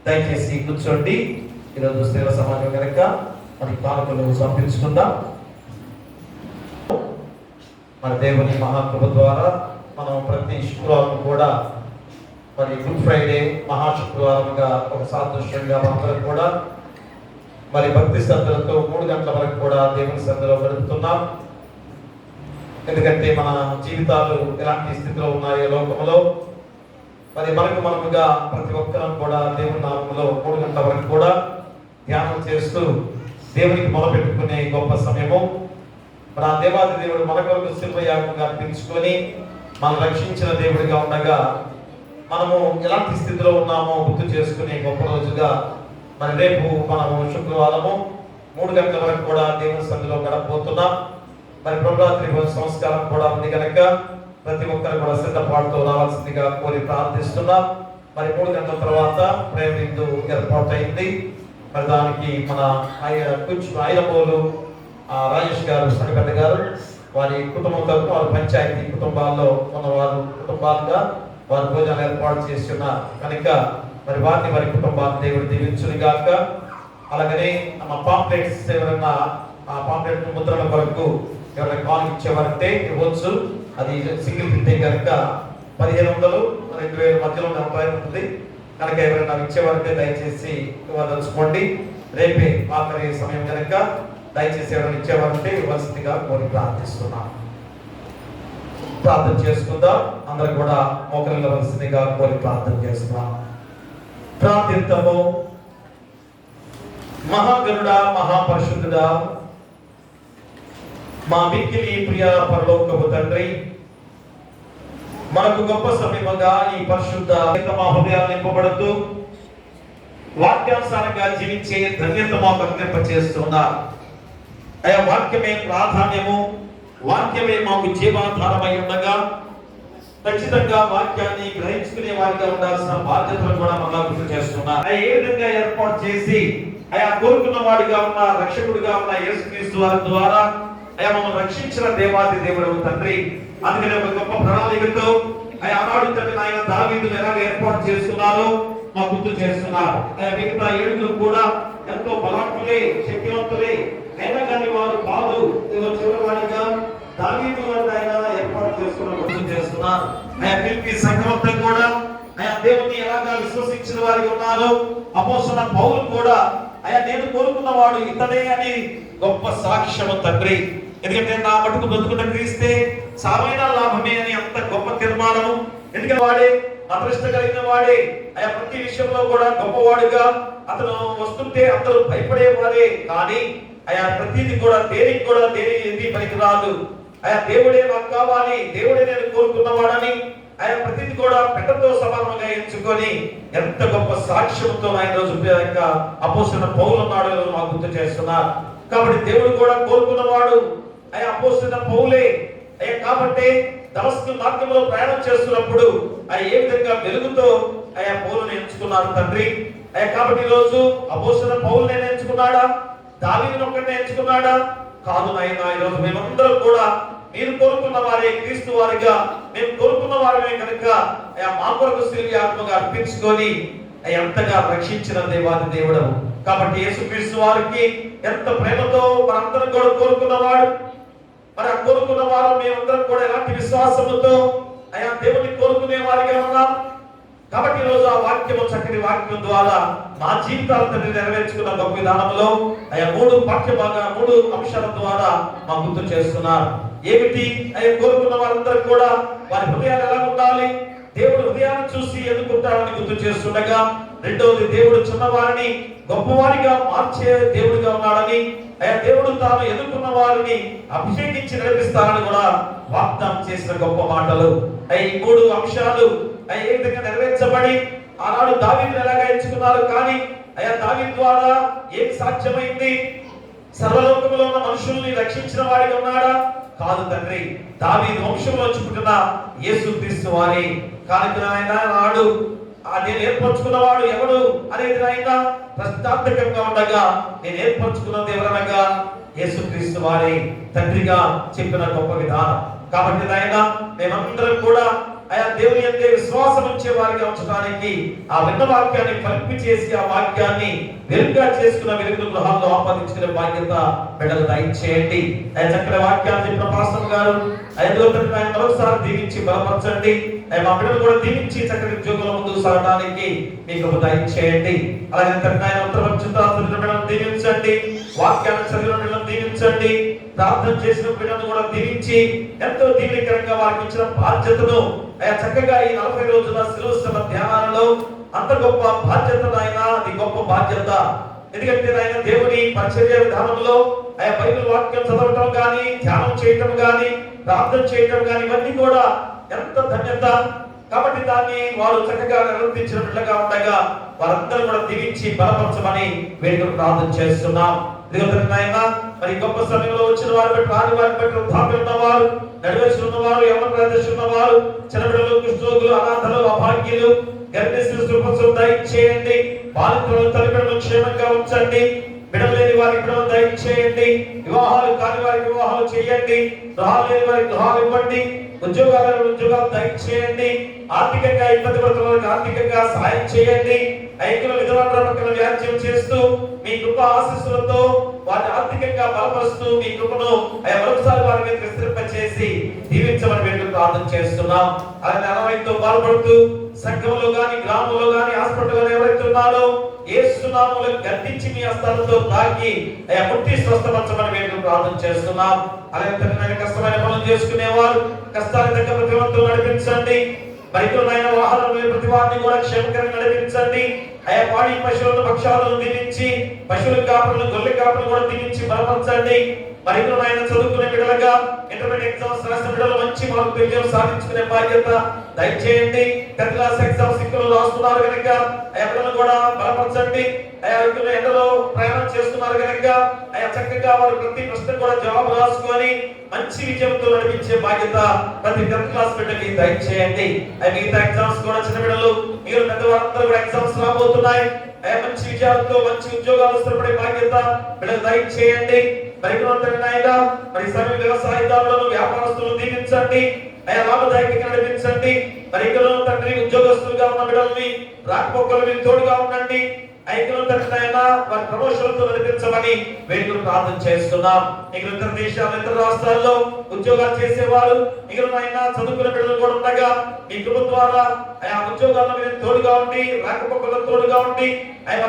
దయచేసి కూర్చోండి. ఈరోజు సేవ సమాజం కనుక మరి కానుకలు సమర్పించుకుందాం. మన దేవుని మహాకృప ద్వారా మనం ప్రతి శుక్రవారం కూడా మరి గుడ్ ఫ్రైడే మహాశుక్రవారంగా ఒక సాదృశ్యంగా మనందరం కూడా మరి భక్తి శ్రద్ధలతో 3 గంటల వరకు కూడా దేవుని సన్నిధిలో గడుపుతున్నాం. ఎందుకంటే మన జీవితాలు ఎలాంటి స్థితిలో ఉన్నాయో లోకంలో మరి మనముగా ప్రతి ఒక్కరం కూడా దేవుని నామములో 3 గంటల వరకు కూడా ధ్యానం చేస్తూ దేవునికి మొదలుపెట్టుకునే గొప్ప సమయము. మన దేవాది దేవుడు మన కొరకు శిల్వ యాగంగా అర్పించుకొని మనం రక్షించిన దేవుడిగా ఉండగా మనము ఎలాంటి స్థితిలో ఉన్నామో గుర్తు చేసుకునే గొప్ప రోజుగా మరి రేపు మనము శుక్రవారము 3 గంటల వరకు కూడా దేవుని సన్నిధిలో గడపబోతున్నాం. మరి ప్రభరాత్రి భోజన సంస్కారం కూడా ఉంది కనుక ప్రతి ఒక్కరు కూడా సిద్ధపాటుతో రావాల్సిందిగా కోరి ప్రార్థిస్తున్నాం. మరి 3 గంటల తర్వాత ప్రేమ విందు ఏర్పాటైంది. మరి దానికి మన ఐరపోలు రాజేష్ గారు, సంగపెద్ద గారు, వారి కుటుంబం తరఫున వారి పంచాయతీ కుటుంబాల్లో ఉన్నవారు కుటుంబాలుగా వారి భోజనాలు ఏర్పాటు చేసి ఉన్నారు కనుక మరి వారిని వారి కుటుంబాన్ని దేవుడు దీవించును గాక. అలాగనే మా పాంప్లెట్స్ ఎవరైనా ఆ పాంప్లెట్ ముద్రల కొరకు ఎవరైనా కాల్ ఇచ్చేవారంటే ఇవ్వచ్చు. అది సింగిల్ ప్రింటే కనుక 1500 2000 మధ్యలో ఉంటుంది. కనుక ఎవరైనా ఇచ్చేవారికే దయచేసి ఇవ్వదలుచుకోండి. రేపే ఆఖరి సమయం కనుక దయచేసి ఎవరైనా ఇచ్చేవారంటే ఇవ్వాల్సిందిగా కోరి ప్రార్థిస్తున్నాం. ప్రార్థన చేసుకుందాం. అందరూ కూడా మోకరిల్లవలసిందిగా కోరి ప్రార్థన చేస్తున్నాం. ప్రార్థిద్దాము. మహాగరుడా, మహాపరిశుద్ధుడా, మా మిక్కిలి ప్రియ పరలోకపు తండ్రి, మనకు గొప్ప సమయముగా ఈ పరిశుద్ధ మా హృదయాలు నింపబడుతూ వాక్యానుసారంగా జీవించే ధన్యత మాకు అందింపచేస్తున్నారు. అయ్యా, వాక్యమే ప్రాధాన్యము, వాక్యమే మాకు జీవాధారమై ఉండగా ఖచ్చితంగా వాక్యాన్ని గ్రహించుకునే వారిగా ఉండాల్సిన బాధ్యతలను కూడా మళ్ళా గుర్తు చేస్తున్నారు. ఏ విధంగా ఏర్పాటు చేసి అయా కోరుకున్న వాడిగా ఉన్న రక్షకుడిగా ఉన్న యేసుక్రీస్తు వారి ద్వారా అయా మమ్మల్ని రక్షించిన దేవాది దేవుడు తండ్రి, అందుకని ఒక గొప్ప ప్రణాళికతో ఆనాడు తండ్రి ఆయన దావీదును ఎలా ఏర్పాటు చేస్తున్నారో మాకు గుర్తు చేస్తున్నారు. మిగతా 7 కూడా ఎంతో బలవంతులే, శక్తివంతులే, అయినా కానీ వారు కాదు చూడవాడిగా దావీదు ఆయన ఏర్పాటు చేసుకున్న గుర్తు చేస్తున్నారు. ఫిలిప్పీ సంఘమంతా కూడా దేవుని ఎలాగా విశ్వసించిన వారికి ఉన్నారు. అపోస్తలుడైన పౌలు కూడా నేను కోరుకున్న వాడు ఇతడే అని గొప్ప సాక్ష్యము తండ్రి. ఎందుకంటే నా మటుకు బ్రతుకున్న క్రీస్తే సామైన లాభమే అని అంత గొప్ప తీర్మానము. ఎందుకంటే వాడే అదృష్ట కలిగిన వాడే ప్రతి విషయంలో కూడా గొప్పవాడుగా అతను వస్తుంటే అందరూ భయపడేవాడే. కానీ ప్రతిది కూడా దేనికి కూడా దేని పనికి రాదు. దేవుడే నాకు కావాలి, దేవుడే నేను కోరుకున్నవాడని ప్రతిది కూడా పెట్టతో సమానంగా ఎంచుకొని ఎంత గొప్ప సాక్ష్యంతో ఆయన రోజు అపోస్తలుడైన పౌలు నాడు మాకు గుర్తు చేస్తున్నారు. కాబట్టి దేవుడు కూడా కోరుకున్నవాడు అపోస్తలుడైన పౌలే. కాబట్టి దమస్కు మార్గంలో ప్రయాణం చేస్తున్నప్పుడు ఏ విధంగా వెలుగుతో పౌలుని ఎంచుకున్నారు తండ్రి. కాబట్టి ఈ రోజు అపోస్తలుడైన పౌలుని ఎంచుకున్నాడా, దావీదును ఒక్కడినే ఎంచుకున్నాడా? కాదు నాయనా. ఈ రోజు మేమందరం కూడా మీరు కోరుకున్న వారే, క్రీస్తు వారిగా మేము కోరుకున్న వారమే కనుక మా కొరకు శిలువ ఆత్మగా అర్పించుకొని ఎంతగా రక్షించిన దేవాది దేవుడు. కాబట్టి యేసుక్రీస్తు వారికి ఎంత ప్రేమతో మనందరం కూడా కోరుకున్నవాడు. మరి ఆ కోరుకున్న వారు మేమందరం కూడా ఎలాంటి విశ్వాసముతో దేవుని కోరుకునే వారిగా ఉన్నాం. కాబట్టి ఈరోజు ఆ వాక్యము, చక్కని వాక్యం ద్వారా మా జీవితాలను నెరవేర్చుకున్న గొప్ప విధానంలో 3 అంశాల ద్వారా మా గుర్తు చేస్తున్నారు. ఏమిటి? కోరుకున్న వారందరూ కూడా వారి హృదయాలు ఎలా ఉండాలి, దేవుడు హృదయాన్ని చూసి ఎన్నుకుంటాడని గుర్తు చేస్తుండగా, రెండవది దేవుడు చిన్నవారిని గొప్పవారిగా మార్చే దేవుడిగా ఉన్నాడని, దేవుడు తాను ఎన్నుకున్న వారిని అభిషేకించి నడిపిస్తారని కూడా వాగ్దానం చేసిన గొప్ప మాటలు. ఈ 3 అంశాలు ఏ విధంగా నెరవేర్చబడి ఆనాడు దావీదును ఎలాగా ఎంచుకున్నారు. కానీ దావీదు ద్వారా ఏం సాధ్యమైంది? సర్వలోకంలో ఉన్న మనుషుల్ని రక్షించిన వాడిగా ఉన్నాడా? కాదు తండ్రి. దావీదు వంశంలో పుట్టిన యేసుక్రీస్తు వారి కనుక ఆయన నాడు నేను ఏర్పరచుకున్నవాడు ఎవడు అనేది ఆయన ప్రశ్నార్థకంగా ఉండగా, నేను ఏర్పరచుకున్నది ఎవరనగా యేసుక్రీస్తు వారి తండ్రిగా చెప్పిన గొప్ప విధానం. కాబట్టి ఆయన మేమందరం కూడా దేవుని యందే విశ్వాసం ఉంచే వారిగా ఉంచడానికి ఆ విన్న వాక్యాన్ని ఫలింపి చేసి ఆ వాక్యాన్ని వెలుగుగా చేసుకున్న వెలుగు గృహాల్లో ఆపాదించుకునే బాధ్యత బిడ్డలు దయచేయండి. చక్కని వాక్యాన్ని చెప్పిన పాస్టర్ గారు ఆయన మరొకసారి దీవించి బలపరచండి. మా బిడ్డలు కూడా దీవించి చక్కని ఉద్యోగుల ముందుకు సాగడానికి మీకు దయచేయండి. అలాగే ఆయన ఉత్తరపక్షితాలను దీవించండి, వాక్యాన్ని చదివిన బిడ్డలను దీవించండి, ప్రార్థన చేసిన బిడ్డలను కూడా దీవించి ఎంతో దీవెనకరంగా వారికి ఇచ్చిన బాధ్యతను చక్కగా ఈ 40 రోజుల శిలువ ధ్యానాలలో అంత గొప్ప బాధ్యత ఆయన, అది గొప్ప బాధ్యత. ఎందుకంటే ఆయన దేవుని పరిచర్య విధానంలో బైబిల్ వాక్యం చదవటం కానీ, ధ్యానం చేయటం కానీ, ప్రార్థన చేయటం కానీ ఇవన్నీ కూడా ఎంత ధన్యత. కాబట్టి దాన్ని వారు చక్కగా నిర్వర్తించిన బిడ్డగా ఉండగా వారందరూ కూడా దీవించి బలపరచమని వేడుకలు ప్రార్థన చేస్తున్నాం. మరి గొప్ప సమయంలో వచ్చిన వారు బట్టి, రాని వారిని బట్టి, వృద్ధాప్యం ఉన్నవారు, నడివేసి ఉన్నవారు, యవ్వన ప్రదర్శన ఉన్నవారు, చిన్నబిడ్డలు, కుష్ఠరోగులు, అనాథలు, అభాగ్యులు, గర్భిణీలు కృపను దయచేయండి. బాలికలను తల్లిదండ్రులను క్షేమంగా ఉంచండి. బిడ్డలు లేని వారికి బిడ్డలు దయచేయండి. వివాహాలు కాని వారికి వివాహాలు చేయండి. గృహాలు లేని వారికి గృహాలు ఇవ్వండి. ఉద్యోగాలు దయచేయండి. ఆర్థికంగా ఇబ్బంది పడుతున్న వారికి ఆర్థికంగా సహాయం చేయండి. ఐక్యుల విధవల పక్కన వ్యాజ్యం చేస్తూ మీ కృప ఆశీస్సులతో వారిని ఆర్థికంగా బలపరుస్తూ మీ కృపను మరొకసారి వారి మీద విస్తరింపచేసి దీవించమని వేడుకు ప్రార్థన చేస్తున్నాం. అలాగే అనారోగ్యంతో బాధపడుతూ సంఘంలో గాని గ్రామంలో గాని హాస్పిటల్లో ఎవరైతే ఉన్నారో యేసు నామములో గద్దించి మీ హస్తాలతో తాకి ముట్టి స్వస్థపరచమని వేడుకు ప్రార్థన చేస్తున్నాం. అలాగే కష్టమైన పనులు చేసుకునేవారు కష్టాల దగ్గర ప్రతివంతులు నడిపించండి. బైకులైన వాహనాలు ప్రతి వారిని కూడా క్షేమకరంగా నడిపించండి. ఆయా పాడి పశువులను పక్షాలను దీవించి పశువుల కాపులను గొర్రెల కాపులను కూడా దీవించి బలపరచండి. బైకులైన చదువుకునే బిడ్డలుగా ఇంటర్మీడియట్ ఎగ్జామ్స్ రాసిన బిడ్డలు మంచి మార్కులు విజయం సాధించుకునే బాధ్యత దయచేయండి. 10th క్లాస్ ఎగ్జామ్స్ ఇక్కడ రాస్తున్నారు కనుక ఎవరిని కూడా బలపరచండి. ఎండలో ప్రయాణం చేస్తున్నారు కనుక చక్కగా వారు ప్రతి ప్రశ్న కూడా జవాబు రాసుకొని మంచి విజయంతో నడిపించే బాధ్యత ప్రతి 10th క్లాస్ బిడ్డకి దయచేయండి. మిగతా ఎగ్జామ్స్ కూడా చిన్న బిడ్డలు మీరు పెద్దవారందరూ కూడా ఎగ్జామ్స్ రాబోతున్నాయి. మంచి విజయాలతో మంచి ఉద్యోగాలు స్థిరపడే బాధ్యత బిడ్డలు దయచేయండి. మరి సమయ వ్యవసాయదారులను వ్యాపారస్తులను దీవించండి. లాభదాయకంగా నడిపించండి. మరి తండ్రి ఉద్యోగస్తులుగా ఉన్న బిడ్డల్ని రాకపోకలు మీరు తోడుగా ఉండండి. వారి ప్రమోషన్లతో నడిపించమని వేడుకలు ప్రార్థన చేస్తున్నాం. ఇతర దేశాలు ఇతర రాష్ట్రాల్లో ఉద్యోగాలు చేసేవారు మిగిలిన చదువుకునే బిడ్డలు కూడా ఉండగా మీ కృప ద్వారా ఆ ఉద్యోగాల్లో మీరు తోడుగా ఉండి రాకపోకల్లో తోడుగా ఉండి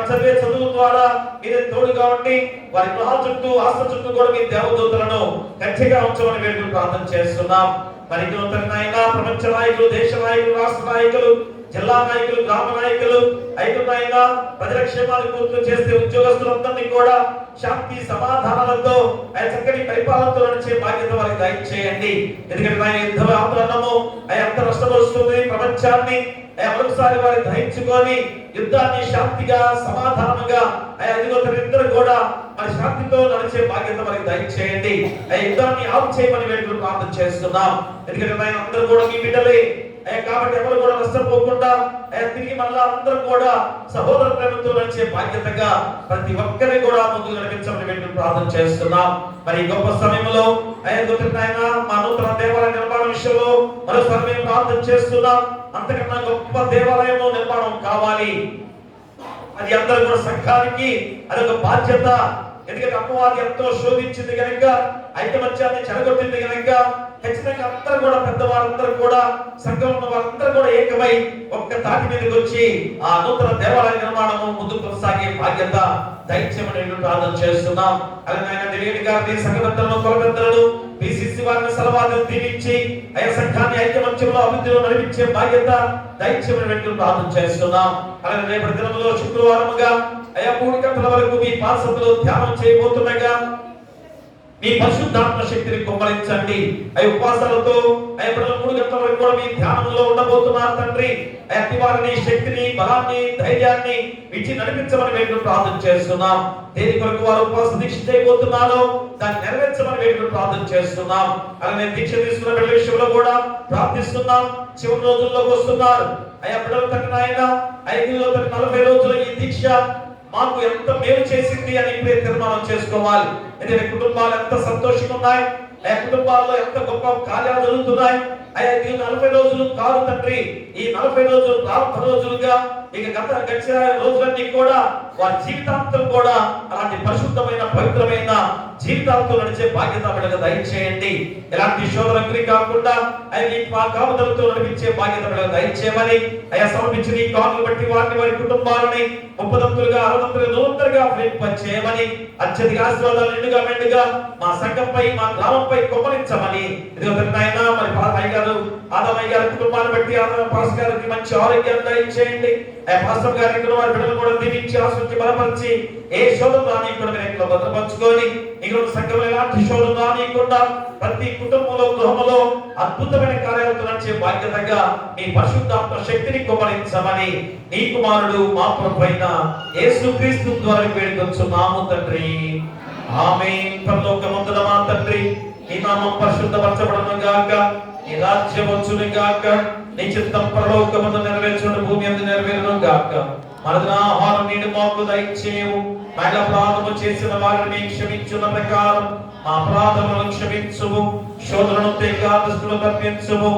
చదివే చదువు ద్వారా మీరే తోడుగా ఉండి వారి గృహాల చుట్టూ ఆస్తుల చుట్టూ కూడా మీ దేవదూతలను గట్టిగా ఉంచమని వేడుకలు ప్రార్థన చేస్తున్నాం. మరి ప్రపంచ నాయకులు, దేశ నాయకులు, రాష్ట్ర నాయకులు, జిల్లా నాయకులు, గ్రామ నాయకులు అయినా ప్రజల క్షేమాన్ని పూర్తి చేస్తే ఉద్యోగస్తులందరినీ కూడా శాంతి సమాధానాలతో చక్కని పరిపాలనతో నడిచే బాధ్యత వారికి దయచేయండి. ఎందుకంటే యుద్ధ ఆందోళనము అంత నష్టపరుస్తుంది ప్రపంచాన్ని. మరొకసారి వారి దహించుకొని యుద్ధాన్ని శాంతిగా సమాధానంగా ఇద్దరు కూడా మరి శాంతితో నడిచే బాధ్యత వారికి దయచేయండి. యుద్ధాన్ని ఆఫ్ చేయమని వేడుకలు ప్రార్థన చేస్తున్నాం. ఎందుకంటే అందరూ కూడా మీ బిడ్డలే కాబట్టి ఎవరు కూడా నష్టపోకుండా తిరిగి మళ్ళా అందరూ కూడా సహోదర ప్రేమతో నడిచే బాధ్యతగా ప్రతి ఒక్కరిని కూడా ముందుకు నడిపించమని వేడుకలు ప్రార్థన చేస్తున్నాం. మరి గొప్ప సమయంలో మా నూతన దేవాలయ నిర్మాణ విషయంలో మరోసారి మేము ప్రార్థన చేస్తున్నాం. అంతకన్నా గొప్ప దేవాలయం నిర్మాణం కావాలి. అది అందరూ కూడా సంఘానికి అదొక బాధ్యత. ఎందుకంటే అమ్మవారి ఎంతో శోధించింది కనుక ఐకమత్యాన్ని చెడగొట్టింది కనుక ఖచ్చితంగా అందరూ కూడా పెద్దవారందరూ కూడా సంఘం ఉన్న వారందరూ కూడా ఏకమై ఒక్క తాటి మీదకి వచ్చి ఆ నూతన దేవాలయ నిర్మాణము ముందుకు కొనసాగే బాధ్యత దైత్యమని ప్రార్థన చేస్తున్నాం. అలాగే డిలేడి గారిని సంఘపెద్దలను కులపెద్దలను పిసిసి వారిని సలవాలను దీవించి ఆయా సంఘాన్ని ఐకమత్యంలో అభివృద్ధిలో నడిపించే బాధ్యత దైత్యమని ప్రార్థన చేస్తున్నాం. అలాగే రేపటి దినంలో శుక్రవారముగా 3 గంటల వరకు మీ పాసతలో ధ్యానం చేయబోతుండగా మీ పరిశుద్ధాత్మ శక్తిని కుమ్మరించండి. ఉపవాసాలతో 3 గంటల వరకు కూడా మీ ధ్యానంలో ఉండబోతున్నారు తండ్రి. అట్టి వారిని శక్తిని, బలాన్ని, ధైర్యాన్ని ఇచ్చి నడిపించమని వేడుకలు ప్రార్థన చేస్తున్నాం. దేని కొరకు వారు ఉపవాస దీక్ష చేయబోతున్నారో దాన్ని నెరవేర్చమని వేడుకలు ప్రార్థన చేస్తున్నాం. అలాగే దీక్ష తీసుకున్న బిడ్డల విషయంలో కూడా ప్రార్థిస్తున్నాం. చివరి రోజుల్లోకి వస్తున్నారు. బిడ్డల తండ్రి నాయన 40 రోజుల ఈ దీక్ష మాకు ఎంత మేలు చేసింది అని ఇప్పుడే తీర్మానం చేసుకోవాలి. ఎందుకంటే కుటుంబాలు ఎంత సంతోషంగా ఉన్నాయి, కుటుంబాల్లో ఎంత గొప్ప కార్యాలు జరుగుతున్నాయి. 40 రోజులు కాదు తండ్రి, ఈ 40 రోజులు ప్రారంభ రోజులుగా ఇక గడిచిన రోజులన్నీ కూడా వారి జీవితాంతం కూడా అలాంటి పరిశుద్ధమైన పవిత్రమైన జీవితాలతో నడిచే బాధ్యత బిడ్డగా దయచేయండి. ఎలాంటి శోధన గురి కాకుండా కాపుదలతో నడిపించే బాధ్యత బిడ్డగా దయచేయమని సమర్పించిన ఈ కానులు బట్టి వారిని వారి కుటుంబాలని 30 60 ఫలింపచేయమని అత్యధిక ఆశీర్వాదాలు నిండుగా మెండుగా మా సంఘంపై మా గ్రామంపై కుమ్మరించమని నాయన మరి పాలయ్య గారు ఆదమయ్య గారి కుటుంబాన్ని బట్టి పాస్ గారికి మంచి ఆరోగ్యాన్ని దయచేయండి. పాస్టర్ గారికి వారి బిడ్డలు కూడా దీవించి ఆశీర్వదించి బలపరిచి ఏ శోధన రానికుండా మీరు భద్రపరచుకొని ఇక్కడ సంఘంలో ఎలాంటి శోధన రానియకుండా ప్రతి కుటుంబంలో గృహంలో అద్భుతమైన కార్యాలతో నడిచే బాధ్యతగా మీ పరిశుద్ధాత్మ శక్తిని కుమ్మరించమని నీ కుమారుడు మా ప్రభువైన యేసుక్రీస్తు ద్వారా వేడుకొంచున్నాము తండ్రి. ఆమేన్. పరలోకమందున మా తండ్రి, నీ నామం పరిశుద్ధపరచబడును గాక, నీ రాజ్యం వచ్చును గాక, నీ చిత్తం పరలోకమందు నెరవేర్చును భూమి యందు నెరవేరును గాక. మనదిన ఆహారం నేడు మాకు దయచేయము. మా అపరాధము చేసిన వారిని క్షమించున్న ప్రకారం మా అపరాధములను క్షమించుము. శోధనను దుష్టులను తప్పించుము.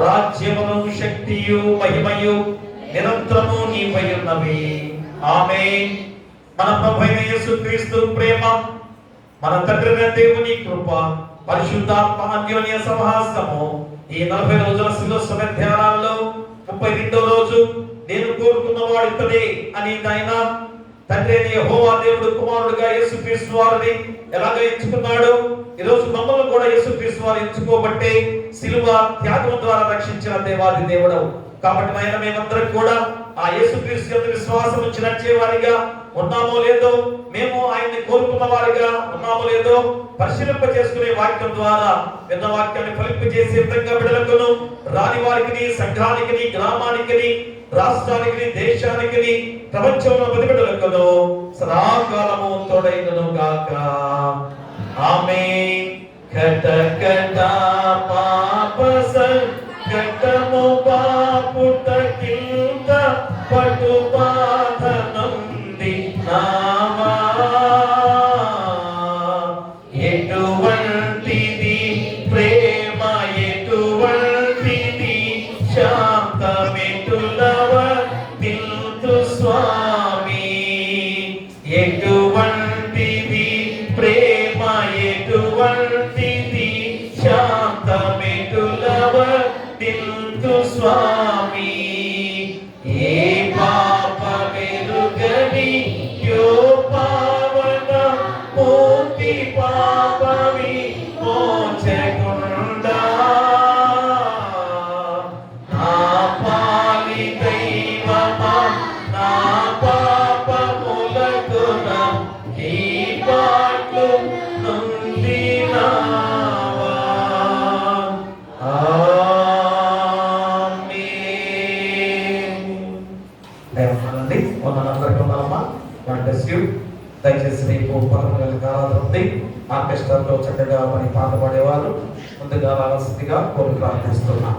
రాజ్యమును, శక్తియు, మహిమయు నిరంతరము నీవై ఉన్నవి. ఆమేన్. మన ప్రభువైన యేసుక్రీస్తు ప్రేమ, మన తండ్రి దేవుని కృప, పరిశుద్ధాత్మ అన్యోన్య సహవాసము ఈ 40 రోజుల శిలోత్సవ ధ్యానాల్లో 32వ రోజు నేను కోరుకున్నవాడు ఇతడే అని ఆయన తండ్రి అయిన యెహోవా దేవుడు కుమారుడుగా యేసుక్రీస్తు వారిని ఎలాగ ఎంచుకున్నాడో ఈ రోజు మమ్మల్ని కూడా యేసుక్రీస్తు వారు ఎంచుకోబట్టే సిలువ త్యాగం ద్వారా రక్షించిన దేవాది దేవుడు. కాబట్టి ఆయన మేమందరం కూడా ఆ యేసుక్రీస్తు యందు విశ్వాసం ఉంచి నడిచే వారిగా ఉన్నామో లేదో, మేము ఆయన్ని కోరుకున్న వారిగా ఉన్నామో లేదో పరిశీలింప చేసుకునే వాక్యం ద్వారా విన్న వాక్యాన్ని ఫలింపజేసే విధంగా బిడ్డలకును, రాని వారికి, సంఘానికి, గ్రామానికి, రాష్ట్రానికి, దేశానికి, ప్రపంచంలో ప్రతి బిడ్డలకును సదాకాలము తోడైనను గాక. ఆమేన్. కట కట పాప సంకటము పాపుట కింద పటు బాధ నంది నావా, ఎటువంటిది ప్రేమ, ఎటువంటిది శాంతమెటులవ దిల్తు స్వామి, ఎటువంటిది ప్రేమ, ఎటువంటిది శాంతమెటులవ దిల్తు స్వామి, ఏ పాప వెరుగని యో పావన మూర్తి పాపవి మోచకుండా, నా పాలి దైవమా నా పాపములకున ఈ పాటలు నొందినావా. దేవనండి వందనందరికీ ఉన్నారమ్మా. God bless you. దయచేసి రేపు పదకొండు కాలాలు ఉంది. ఆర్కెస్ట్రాలో చక్కగా మరి పాట పాడేవారు ముందుగా రావాల్సిందిగా కోరి ప్రార్థిస్తున్నాం.